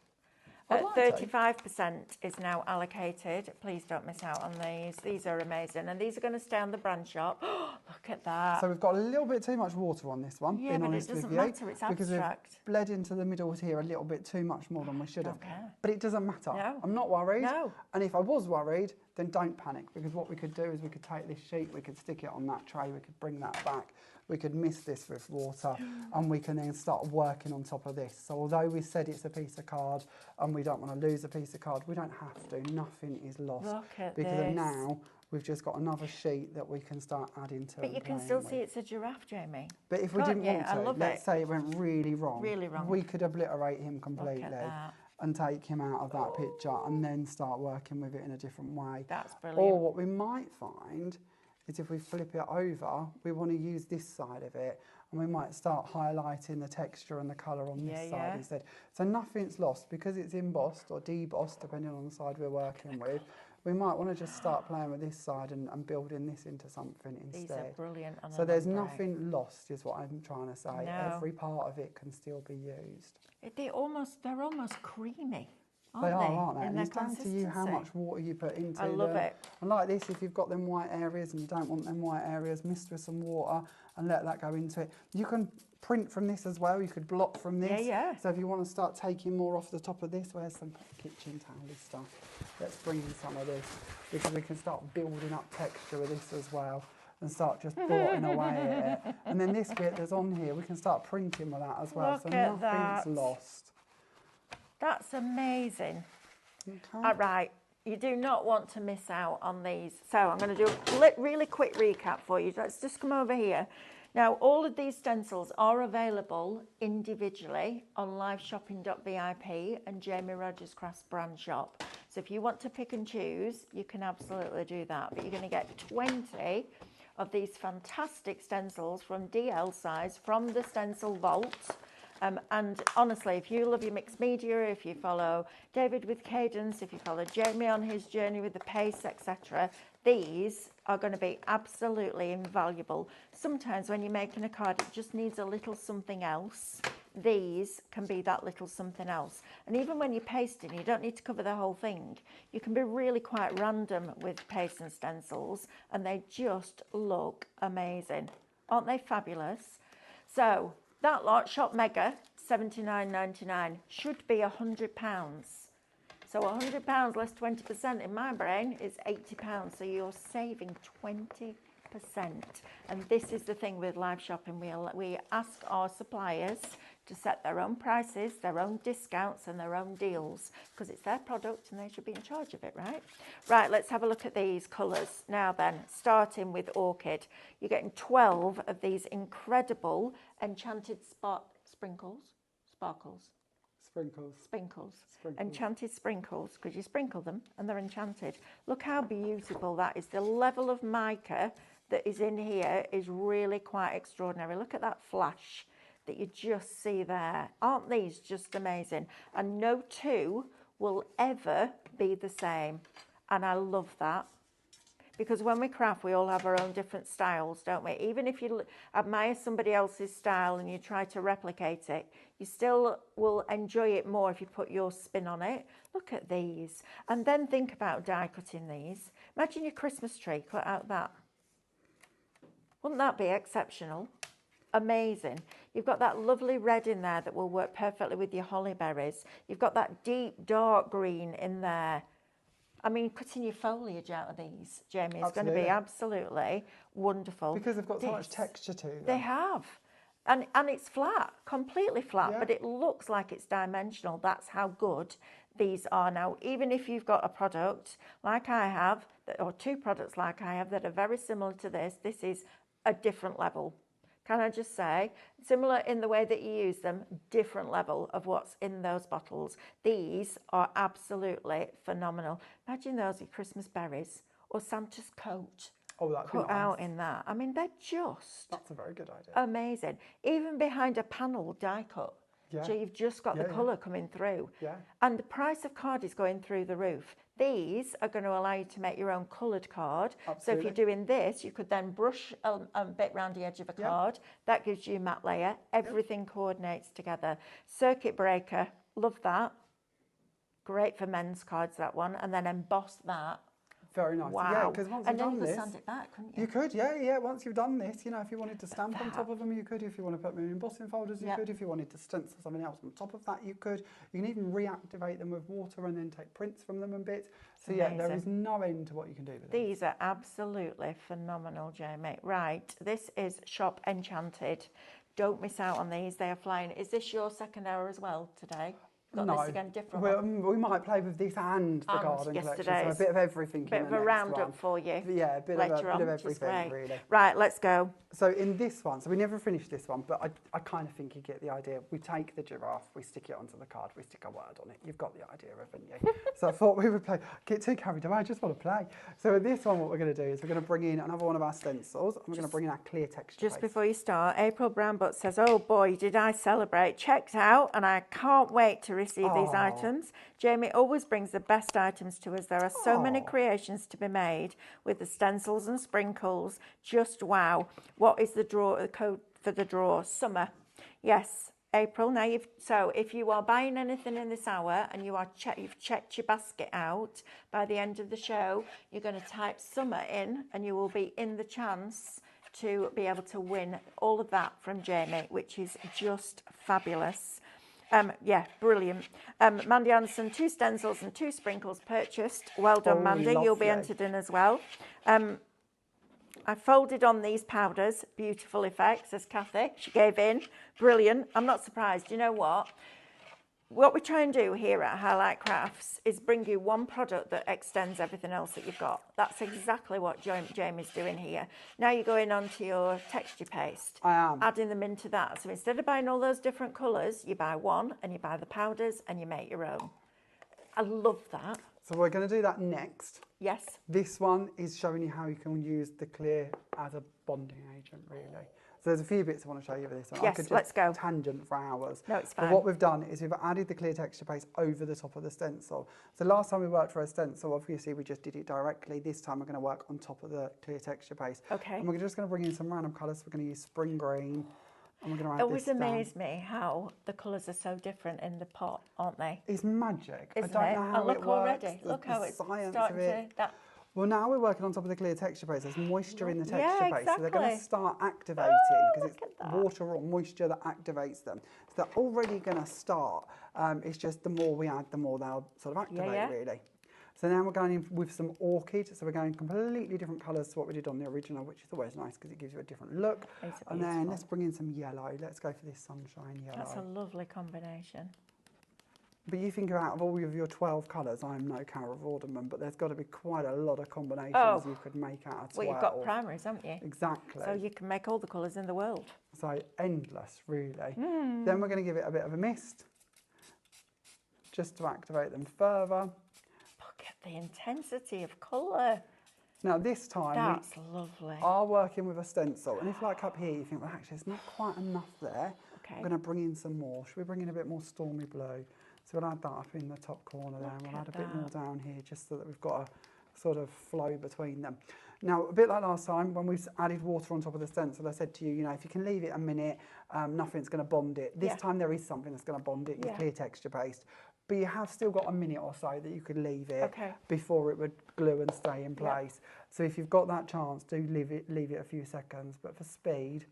I'd like to. 35% is now allocated. Please don't miss out on these. These are amazing. And these are going to stay on the brand shop. Look at that. So we've got a little bit too much water on this one, Yeah, being but it honest doesn't with you. matter, it's because abstract. we've bled into the middle here a little bit too much more than we should have. Don't care. But it doesn't matter. No. I'm not worried. No. And if I was worried, then don't panic, because what we could do is we could take this sheet, we could stick it on that tray, we could bring that back, we could mist this with water, and we can then start working on top of this. So although we said it's a piece of card and we don't want to lose a piece of card, we don't have to. Nothing is lost. Look at because this. of now we've just got another sheet that we can start adding to. But you can still see it's a giraffe, Jamie. But if we Can't didn't you? want I to, love let's it. say it went really wrong. Really wrong. We could obliterate him completely that. and take him out of that picture and then start working with it in a different way. That's brilliant. Or what we might find is if we flip it over, we want to use this side of it, and we might start highlighting the texture and the colour on this side instead. So nothing's lost because it's embossed or debossed, depending on the side we're working with. We might want to just start playing with this side and building this into something instead. These are brilliant. On So an there's ombre. nothing lost, is what I'm trying to say. No. Every part of it can still be used. They're almost creamy, They aren't are, aren't they? In And their it's down to you how consistency. much water you put into I love them. it. And like this, if you've got them white areas and you don't want them white areas, mist with some water and let that go into it. You can print from this as well. You could blot from this. Yeah, yeah. So if you want to start taking more off the top of this, where's some kitchen towel stuff? Let's bring in some of this, because we can start building up texture with this as well and start just blotting away at it. And then this bit that's on here, we can start printing with that as well. Look so at nothing's that. lost. That's amazing. Okay. All right, you do not want to miss out on these. So I'm going to do a really quick recap for you. Let's just come over here. Now, all of these stencils are available individually on liveshopping.vip and Jamie Rodgers Crafts brand shop. So if you want to pick and choose, you can absolutely do that. But you're going to get 20 of these fantastic stencils from DL size from the Stencil Vault. And honestly, if you love your mixed media, if you follow David with Cadence, if you follow Jamie on his journey with the pace, etc., these are going to be absolutely invaluable. Sometimes when you're making a card, it just needs a little something else. These can be that little something else. And even when you're pasting, you don't need to cover the whole thing. You can be really quite random with paste and stencils, and they just look amazing. Aren't they fabulous? So that lot, Shop Mega, $79.99, should be £100. So £100 less 20% in my brain is £80. So you're saving 20%. And this is the thing with live shopping. We ask our suppliers to set their own prices, their own discounts and their own deals, because it's their product and they should be in charge of it, right? Right, let's have a look at these colours. Now then, starting with Orchid. You're getting 12 of these incredible enchanted sprinkles. Enchanted sprinkles, because you sprinkle them and they're enchanted. Look how beautiful that is. The level of mica that is in here is really quite extraordinary. Look at that flash that you just see there. Aren't these just amazing? And no two will ever be the same. And I love that. Because when we craft, we all have our own different styles, don't we? Even if you admire somebody else's style and you try to replicate it, you still will enjoy it more if you put your spin on it. Look at these. And then think about die cutting these. Imagine your Christmas tree, cut out that. Wouldn't that be exceptional? Amazing. You've got that lovely red in there that will work perfectly with your holly berries. You've got that deep dark green in there. I mean, cutting your foliage out of these, Jamie, is going to be absolutely wonderful. Because they've got so much texture to them. They have. And it's flat, completely flat, but it looks like it's dimensional. That's how good these are. Now, even if you've got a product like I have, or two products like I have that are very similar to this is a different level. Can I just say, similar in the way that you use them, different level of what's in those bottles. These are absolutely phenomenal. Imagine those with Christmas berries or Santa's coat cut out in that. I mean, they're just... That's a very good idea. Amazing. Even behind a panel die cut. Yeah. So you've just got the colour coming through. Yeah. And the price of card is going through the roof. These are going to allow you to make your own coloured card. Absolutely. So if you're doing this, you could then brush a bit round the edge of a card. That gives you matte layer. Everything coordinates together. Circuit breaker, love that. Great for men's cards, that one. And then emboss that. Very nice. Wow. Yeah, because once you've done this... And then you could sand it back, couldn't you? You could, yeah. Once you've done this, you know, if you wanted to stamp on top of them, you could. If you want to put them in embossing folders, you could. If you wanted to stencil something else on top of that, you could. You can even reactivate them with water and then take prints from them and bits. So yeah, there is no end to what you can do with them. These are absolutely phenomenal, Jamie. Right, this is Shop Enchanted. Don't miss out on these. They are flying. Is this your second hour as well today? Got this again, different we might play with this and the garden collection, so a bit of everything. A bit of a roundup for you. Yeah, a bit of everything, really. Right, let's go. So in this one, so we never finished this one, but I kind of think you get the idea. We take the giraffe, we stick it onto the card, we stick a word on it. You've got the idea, haven't you? So I thought we would play. Get too carried away, I just want to play. So in this one, what we're going to do is we're going to bring in another one of our stencils, and we're going to bring in our clear texture Just before you start, April Brownbutt says, oh boy, did I celebrate. Checked out, and I can't wait to receive these items. Jamie always brings the best items to us. There are so many creations to be made with the stencils and sprinkles. Just wow. What is the code for the draw? Summer. Yes, April. Now, so if you are buying anything in this hour and you've checked your basket out, by the end of the show, you're going to type summer in and you will be in the chance to be able to win all of that from Jamie, which is just fabulous. Yeah, brilliant. Mandy Anderson, 2 stencils and 2 sprinkles purchased. Well done, Mandy. Lovely. You'll be entered in as well. I folded on these powders. Beautiful effect, says Kathy. She gave in. Brilliant. I'm not surprised. You know what? what we try and do here at Highlight Crafts is bring you one product that extends everything else that you've got. That's exactly what Jamie's doing here. Now you're going on to your texture paste. I am. Adding them into that. So instead of buying all those different colours, you buy one and you buy the powders and you make your own. I love that. So we're going to do that next. Yes. This one is showing you how you can use the clear as a bonding agent, really. So there's a few bits I want to show you with this one. Yes, I could just let's go. tangent for hours. No, it's fine. But what we've done is we've added the clear texture paste over the top of the stencil. So last time we worked for a stencil, obviously we just did it directly. This time we're going to work on top of the clear texture paste. Okay. And we're just going to bring in some random colours. We're going to use spring green. And we're going to add It always this down. amazed me how the colours are so different in the pot, aren't they? It's magic. Isn't I it? don't know how And look it works. already. The Look how it's science starting of it. to... That, Well, now we're working on top of the clear texture base. There's moisture in the texture Yeah, base, so they're going to exactly. start activating because look it's at that. water or moisture that activates them. So they're already going to start. It's just the more we add, the more they'll sort of activate, really. So now we're going in with some orchid. So we're going completely different colours to what we did on the original, which is always nice because it gives you a different look. And then let's bring in some yellow. Let's go for this sunshine yellow. That's a lovely combination. But you think out of all of your 12 colours, I'm no Carol Vorderman, but there's got to be quite a lot of combinations you could make out of 12. Well, you've got primaries, haven't you? Exactly. So you can make all the colours in the world. So endless, really. Then we're going to give it a bit of a mist, just to activate them further. Look at the intensity of colour. Now this time That's lovely. we are working with a stencil, and if like up here you think, well actually it's not quite enough there, Okay. I'm going to bring in some more. Should we bring in a bit more stormy blue? So we'll add that up in the top corner there, and we'll add a bit more down here just so that we've got a sort of flow between them. Now, a bit like last time, when we added water on top of the stencil, I said to you, you know, if you can leave it a minute, nothing's going to bond it. This time there is something that's going to bond it, your clear texture paste. But you have still got a minute or so that you could leave it before it would glue and stay in place. So if you've got that chance, do leave it a few seconds. But for speed,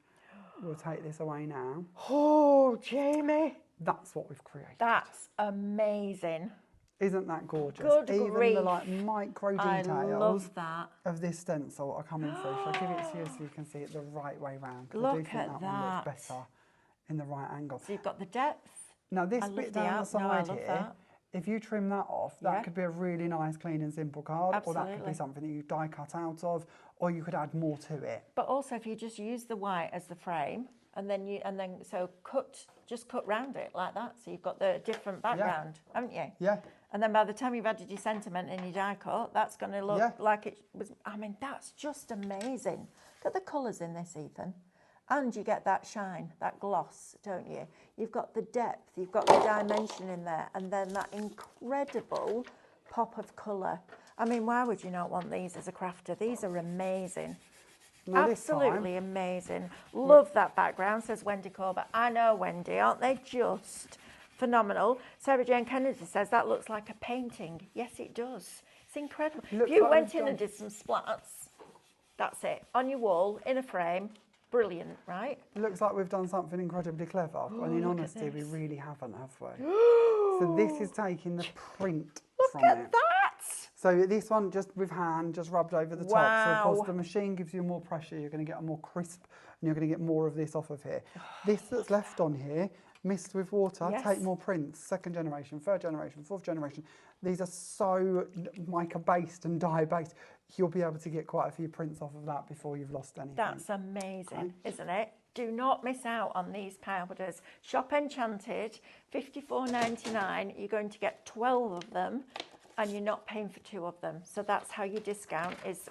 we'll take this away now. Oh, Jamie. That's what we've created. That's amazing. Isn't that gorgeous? Good Even grief. the like micro I details love that. of this stencil are coming through. Shall I give it to you so you can see it the right way round? 'Cause I do Look think at that one looks that. better in the right angle. So you've got the depth. Now this I love bit the down the out- no, I side love here, that. if you trim that off, that could be a really nice, clean and simple card. Or that could Absolutely. be something that you die cut out of, or you could add more to it. But also if you just use the white as the frame and then just cut round it like that. So you've got the different background, haven't you? Yeah. And then by the time you've added your sentiment and your die cut, that's going to look like it was. I mean, that's just amazing. Look at the colours in this, Ethan. And you get that shine, that gloss, don't you? You've got the depth, you've got the dimension in there, and then that incredible pop of colour. I mean, why would you not want these as a crafter? These are amazing. Now Absolutely amazing. Love that background, says Wendy Corbett. I know, Wendy, aren't they just phenomenal? Sarah Jane Kennedy says that looks like a painting. Yes, it does. It's incredible. If you went in and did some splats, that's it. On your wall, in a frame, brilliant, right? Looks like we've done something incredibly clever, when in honesty we really haven't, have we? So this is taking the print from Look at it. that! So this one just with hand, just rubbed over the top. So of course the machine gives you more pressure, you're going to get a more crisp, and you're going to get more of this off of here. This that's left on here, mixed with water, take more prints, second generation, third generation, fourth generation. These are so mica based and dye based. You'll be able to get quite a few prints off of that before you've lost anything. That's amazing, isn't it? Do not miss out on these powders. Shop Enchanted, $54.99. You're going to get 12 of them and you're not paying for 2 of them. So that's how your discount is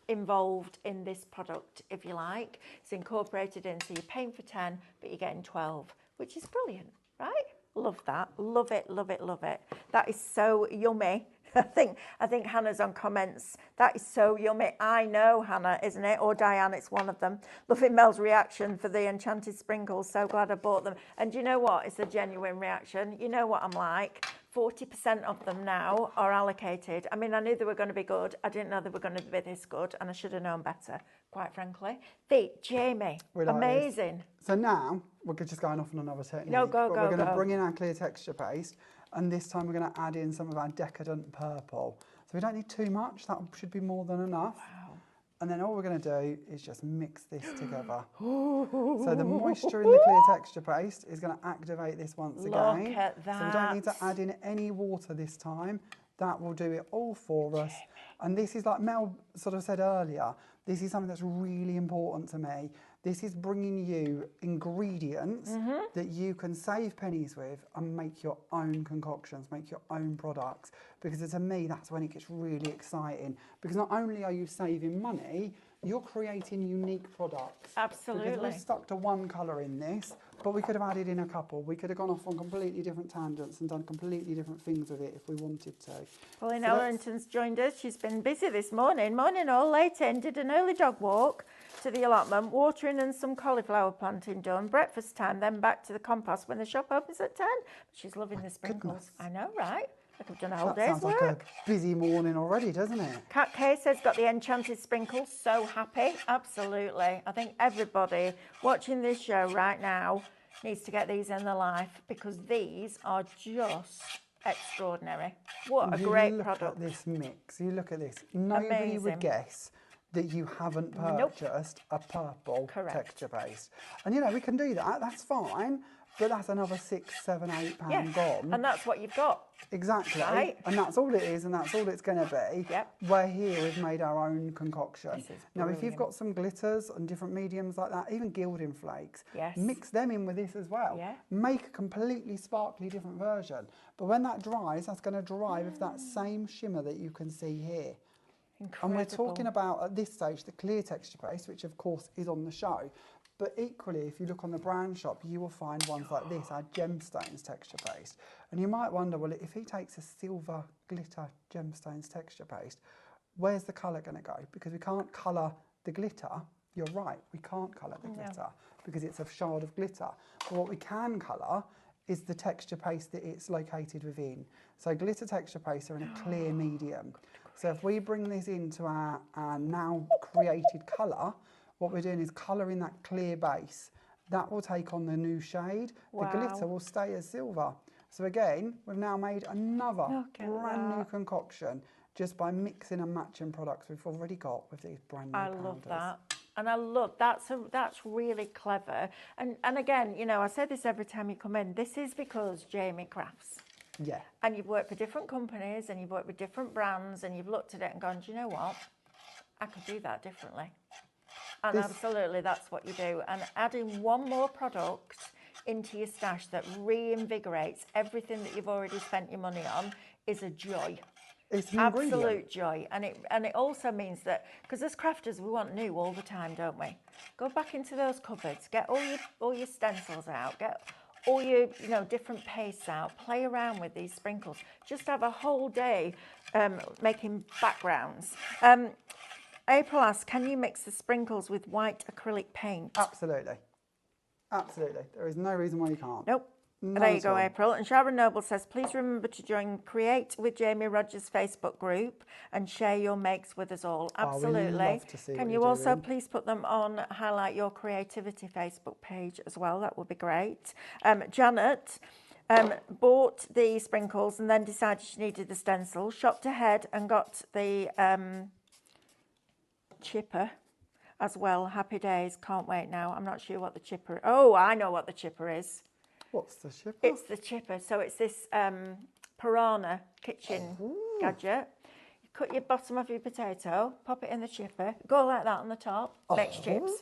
involved in this product, if you like. It's incorporated in, so you're paying for 10, but you're getting 12, which is brilliant, right? Love that. Love it, love it, love it. That is so yummy. I think Hannah's on comments. That is so yummy. I know, Hannah, isn't it? Or Diane, it's one of them. Loving Mel's reaction for the enchanted sprinkles. So glad I bought them. And do you know what? It's a genuine reaction. You know what I'm like. 40% of them now are allocated. I mean, I knew they were going to be good. I didn't know they were going to be this good, and I should have known better, quite frankly. Jamie, like amazing. This. So now, we're just going off on another technique. No, go. We're going to bring in our clear texture paste, and this time we're going to add in some of our decadent purple. So we don't need too much. That should be more than enough. Wow. And then all we're going to do is just mix this together. So the moisture in the clear texture paste is going to activate this once again. Look at that. So we don't need to add in any water this time. That will do it all for us. And this is, like Mel sort of said earlier, this is something that's really important to me. This is bringing you ingredients that you can save pennies with and make your own concoctions, make your own products. Because to me, that's when it gets really exciting. Because not only are you saving money, you're creating unique products. Absolutely. Because we're stuck to one colour in this, but we could have added in a couple. We could have gone off on completely different tangents and done completely different things with it if we wanted to. Pauline Ellerington's joined us. She's been busy this morning. Morning all, late in, did an early dog walk to the allotment, watering and some cauliflower planting done, breakfast time, then back to the compost when the shop opens at 10. She's loving the sprinkles. Goodness. I know, right? Like I've done a whole That day's sounds work. like a busy morning already, doesn't it? Kat K says got the enchanted sprinkles, so happy. Absolutely. I think everybody watching this show right now needs to get these in their life because these are just extraordinary. What a great product. Look at this mix. You look at this. Nobody Amazing. would guess that you haven't purchased a purple texture paste. And you know, we can do that. That's fine. But that's another £6, £7, £8 gone. And that's what you've got. Exactly. Right. And that's all it is, and that's all it's going to be. Yep. We're here, we've made our own concoction. This is Now, if you've brilliant. got some glitters and different mediums like that, even gilding flakes, Yes. mix them in with this as well. Yeah. Make a completely sparkly different version. But when that dries, that's going to dry with that same shimmer that you can see here. Incredible. And we're talking about, at this stage, the clear texture paste, which of course is on the show. But equally, if you look on the brand shop, you will find ones like this, our gemstones texture paste. And you might wonder, well, if he takes a silver glitter gemstones texture paste, where's the colour going to go? Because we can't colour the glitter. You're right, we can't colour the glitter because it's a shard of glitter. But what we can colour is the texture paste that it's located within. So glitter texture pastes are in a clear medium. So if we bring this into our now created colour, what we're doing is colouring that clear base. That will take on the new shade. Wow. The glitter will stay as silver. So again, we've now made another brand new concoction just by mixing and matching products we've already got with these brand new powders. Love that. And I love that's really clever. And again, you know, I say this every time you come in. This is because Jamie crafts. Yeah. And you've worked for different companies and you've worked with different brands and you've looked at it and gone, do you know what? I could do that differently. And absolutely, that's what you do. And adding one more product into your stash that reinvigorates everything that you've already spent your money on is a joy. It's an Absolute ingredient. joy. And it also means that, because as crafters, we want new all the time, don't we? Go back into those cupboards, get all your stencils out, get all your different pastes out, play around with these sprinkles. Just have a whole day making backgrounds. April asks, can you mix the sprinkles with white acrylic paint? Absolutely. Absolutely. There is no reason why you can't. Nope. None There you at go, all. April. And Sharon Noble says, please remember to join Create with Jamie Rodgers Facebook group and share your makes with us all. Absolutely. Oh, we love to see Can what you you're also doing. please put them on Highlight Your Creativity Facebook page as well? That would be great. Janet bought the sprinkles and then decided she needed the stencil, shopped ahead and got the chipper as well. Happy days. Can't wait now. I'm not sure what the chipper... Oh, I know what the chipper is. What's the chipper? It's the chipper. So it's this piranha kitchen gadget. You cut your bottom of your potato, pop it in the chipper, go like that on the top, makes chips.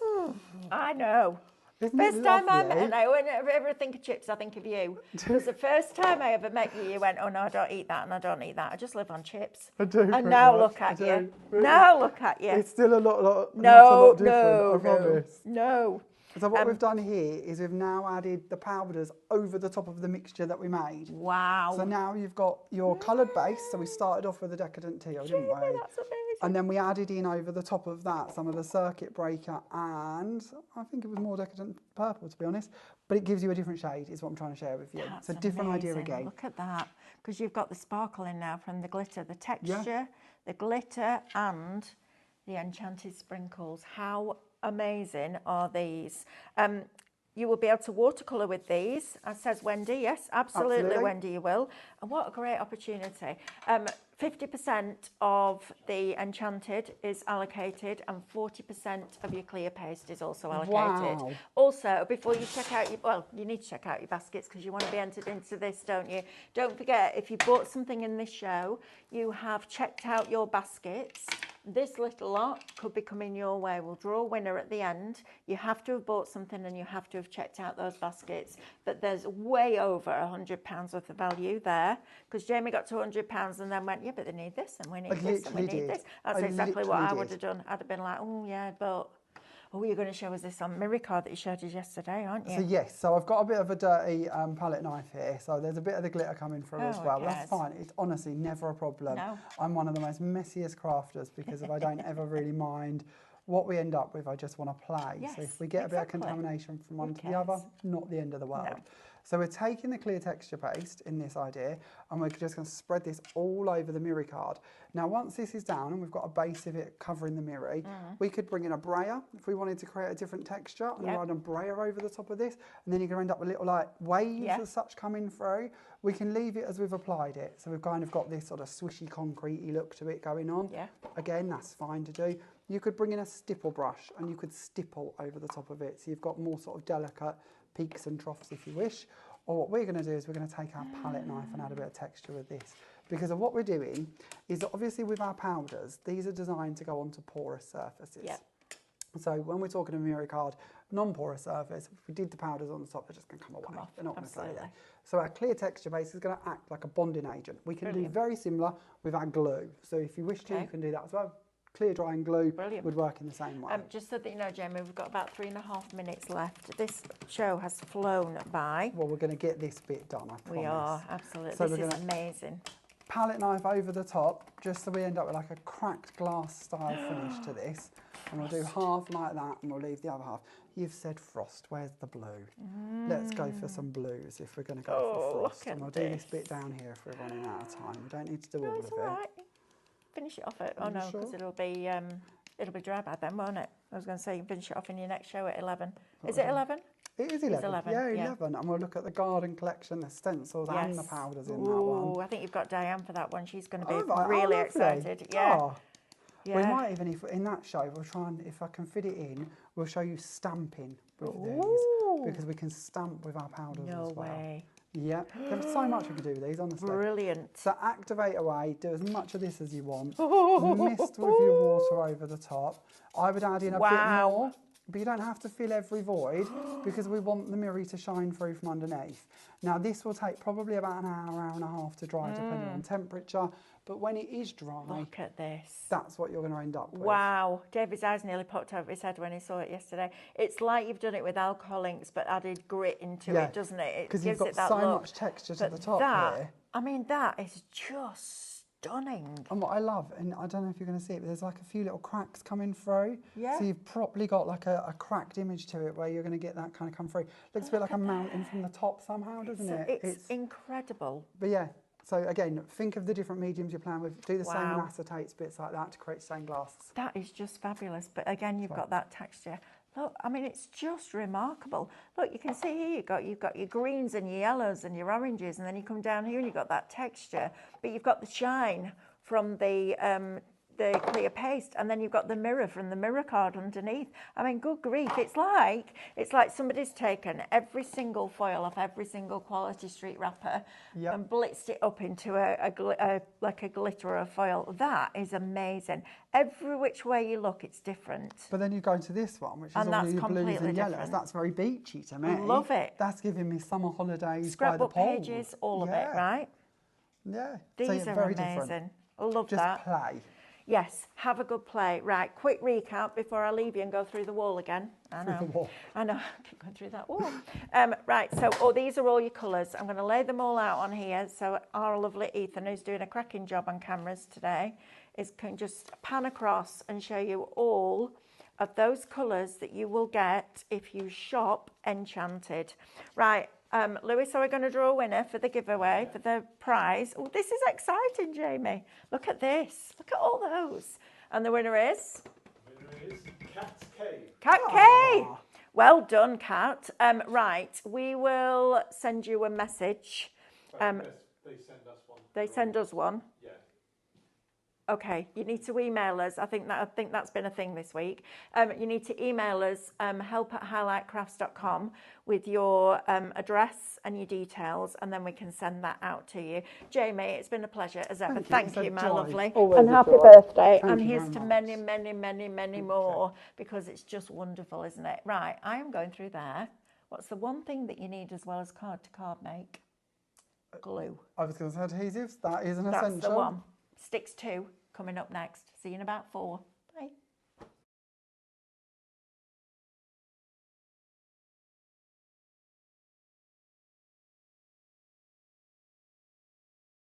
I know. Isn't First it time I lovely? met, whenever I ever think of chips, I think of you. Because the first time I ever met you, you went, oh no, I don't eat that and I don't eat that. I just live on chips. I do. And pretty now much. look at I you. do. Now look at you. It's still not a lot No, different, I promise. no. So what we've done here is we've now added the powders over the top of the mixture that we made. Wow. So now you've got your coloured base. So we started off with a decadent teal, didn't we? That's amazing. And then we added in over the top of that some of the circuit breaker and I think it was more decadent purple, to be honest. But it gives you a different shade, is what I'm trying to share with you. That's it's a different idea amazing. again. Look at that. Because you've got the sparkle in now from the glitter, the texture, the glitter and the enchanted sprinkles. How amazing are these? you will be able to watercolour with these, as says Wendy. Yes, absolutely, Wendy, you will. And what a great opportunity. 50% of the Enchanted is allocated and 40% of your clear paste is also allocated. Wow. Also, before you check out you need to check out your baskets because you want to be entered into this, don't you? Don't forget, if you bought something in this show, you have checked out your baskets. This little lot could be coming your way. We'll draw a winner at the end. You have to have bought something and you have to have checked out those baskets. But there's way over £100 worth of value there because Jamie got to £100 and then went, yeah, but they need this and we need this and we need this. That's exactly what I would have done. I'd have been like, oh, yeah, but... Oh, you're going to show us this on mirror card that you showed us yesterday, aren't you? So yes, so I've got a bit of a dirty palette knife here, so there's a bit of the glitter coming through as well. But that's fine. It's honestly never a problem. No. I'm one of the most messiest crafters because if I don't ever really mind what we end up with, I just want to play. Yes, so if we get a bit of contamination from one to the other, not the end of the world. No. So we're taking the clear texture paste in this idea and we're just going to spread this all over the mirror card. Now once this is down and we've got a base of it covering the mirror, we could bring in a brayer if we wanted to create a different texture and run a brayer over the top of this, and then you're going to end up with little like waves as such coming through. We can leave it as we've applied it. So we've kind of got this sort of swishy concrete-y look to it going on. Yeah. Again, that's fine to do. You could bring in a stipple brush and you could stipple over the top of it. So you've got more sort of delicate peaks and troughs if you wish. Or what we're going to do is we're going to take our palette knife and add a bit of texture with this. Because of what we're doing is that obviously with our powders, these are designed to go onto porous surfaces. Yep. So when we're talking a mirror card, non-porous surface, if we did the powders on the top, they're just going to come away. They're not going to stay there. So our clear texture base is going to act like a bonding agent. We can do very similar with our glue. So if you wish to, you can do that as well. Clear drying glue would work in the same way. Just so that you know, Jamie, we've got about 3.5 minutes left. This show has flown by. Well, we're going to get this bit done, I promise. We are, absolutely. So this is amazing. Palette knife over the top, just so we end up with like a cracked glass style finish to this. And we'll do half like that and we'll leave the other half. You've said frost, where's the blue? Let's go for some blues if we're going to go for frost. And we'll do this bit down here if we're running out of time. We don't need to do all of it. Right. Finish it off at, because it'll be dry by then, won't it? I was going to say you can finish it off in your next show at 11. Is it 11? It is 11. It's 11. Yeah, 11. And we'll look at the garden collection, the stencils and the powders in that one. I think you've got Diane for that one. She's going to be really excited. We might even, if in that show, we'll try and, if I can fit it in, we'll show you stamping with these. Because we can stamp with our powders as well. No way. Yeah, there's so much we can do with these, honestly. Brilliant. So activate away, do as much of this as you want. Mist with your water over the top. I would add in a bit more, but you don't have to fill every void because we want the mirror to shine through from underneath. Now this will take probably about an hour, hour and a half to dry depending on temperature. But when it is dry, look at this. That's what you're going to end up with. Wow. David's eyes nearly popped over his head when he saw it yesterday. It's like you've done it with alcohol inks but added grit into it, doesn't it? Because you've got so much texture to the top here. I mean, that is just stunning. And what I love, and I don't know if you're going to see it, but there's like a few little cracks coming through. Yeah. So you've properly got like a cracked image to it where you're going to get that kind of come through. Looks a bit like a mountain from the top somehow, doesn't it? It's incredible. But yeah. So again, think of the different mediums you're playing with. Do the same in acetates, bits like that to create stained glass. That is just fabulous. But again, you've got that texture. Look, I mean, it's just remarkable. Look, you can see here you've got your greens and your yellows and your oranges, and then you come down here and you've got that texture. But you've got the shine from the clear paste, and then you've got the mirror from the mirror card underneath. I mean, good grief, it's like somebody's taken every single foil off every single Quality Street wrapper and blitzed it up into like a glitter or a foil. That is amazing. Every which way you look, it's different. But then you go to this one, which is all your blues and yellows. That's very beachy to me. I love it. That's giving me summer holidays Scrapbook by the pool. pages, all of it, right? Yeah. These are amazing. Different. I love that. Just play. Yes, have a good play. Right, quick recap before I leave you and go through the wall again. I know. I keep going through that wall. Right, so these are all your colours. I'm going to lay them all out on here. So our lovely Ethan, who's doing a cracking job on cameras today, can just pan across and show you all of those colours that you will get if you shop Enchanted. Right. Lewis, are we going to draw a winner for the giveaway, for the prize? Oh, this is exciting, Jamie. Look at this. Look at all those. And the winner is? The winner is Cat K. Cat K. Well done, Kat. Right, we will send you a message. Yes, they send us one. They send us one. Yeah. Okay, you need to email us. I think that's been a thing this week. You need to email us help@highlightcrafts.com with your address and your details, and then we can send that out to you. Jamie, it's been a pleasure as ever. Thank you, my lovely. Always And a happy joy. birthday. Thank And you here's very to much. many, many, many, many more, because it's just wonderful, isn't it? Right, I am going through there. What's the one thing that you need as well as card to card make? Glue. I was going to say adhesives. That is an That's essential. the one. Sticks 2 coming up next. See you in about 4.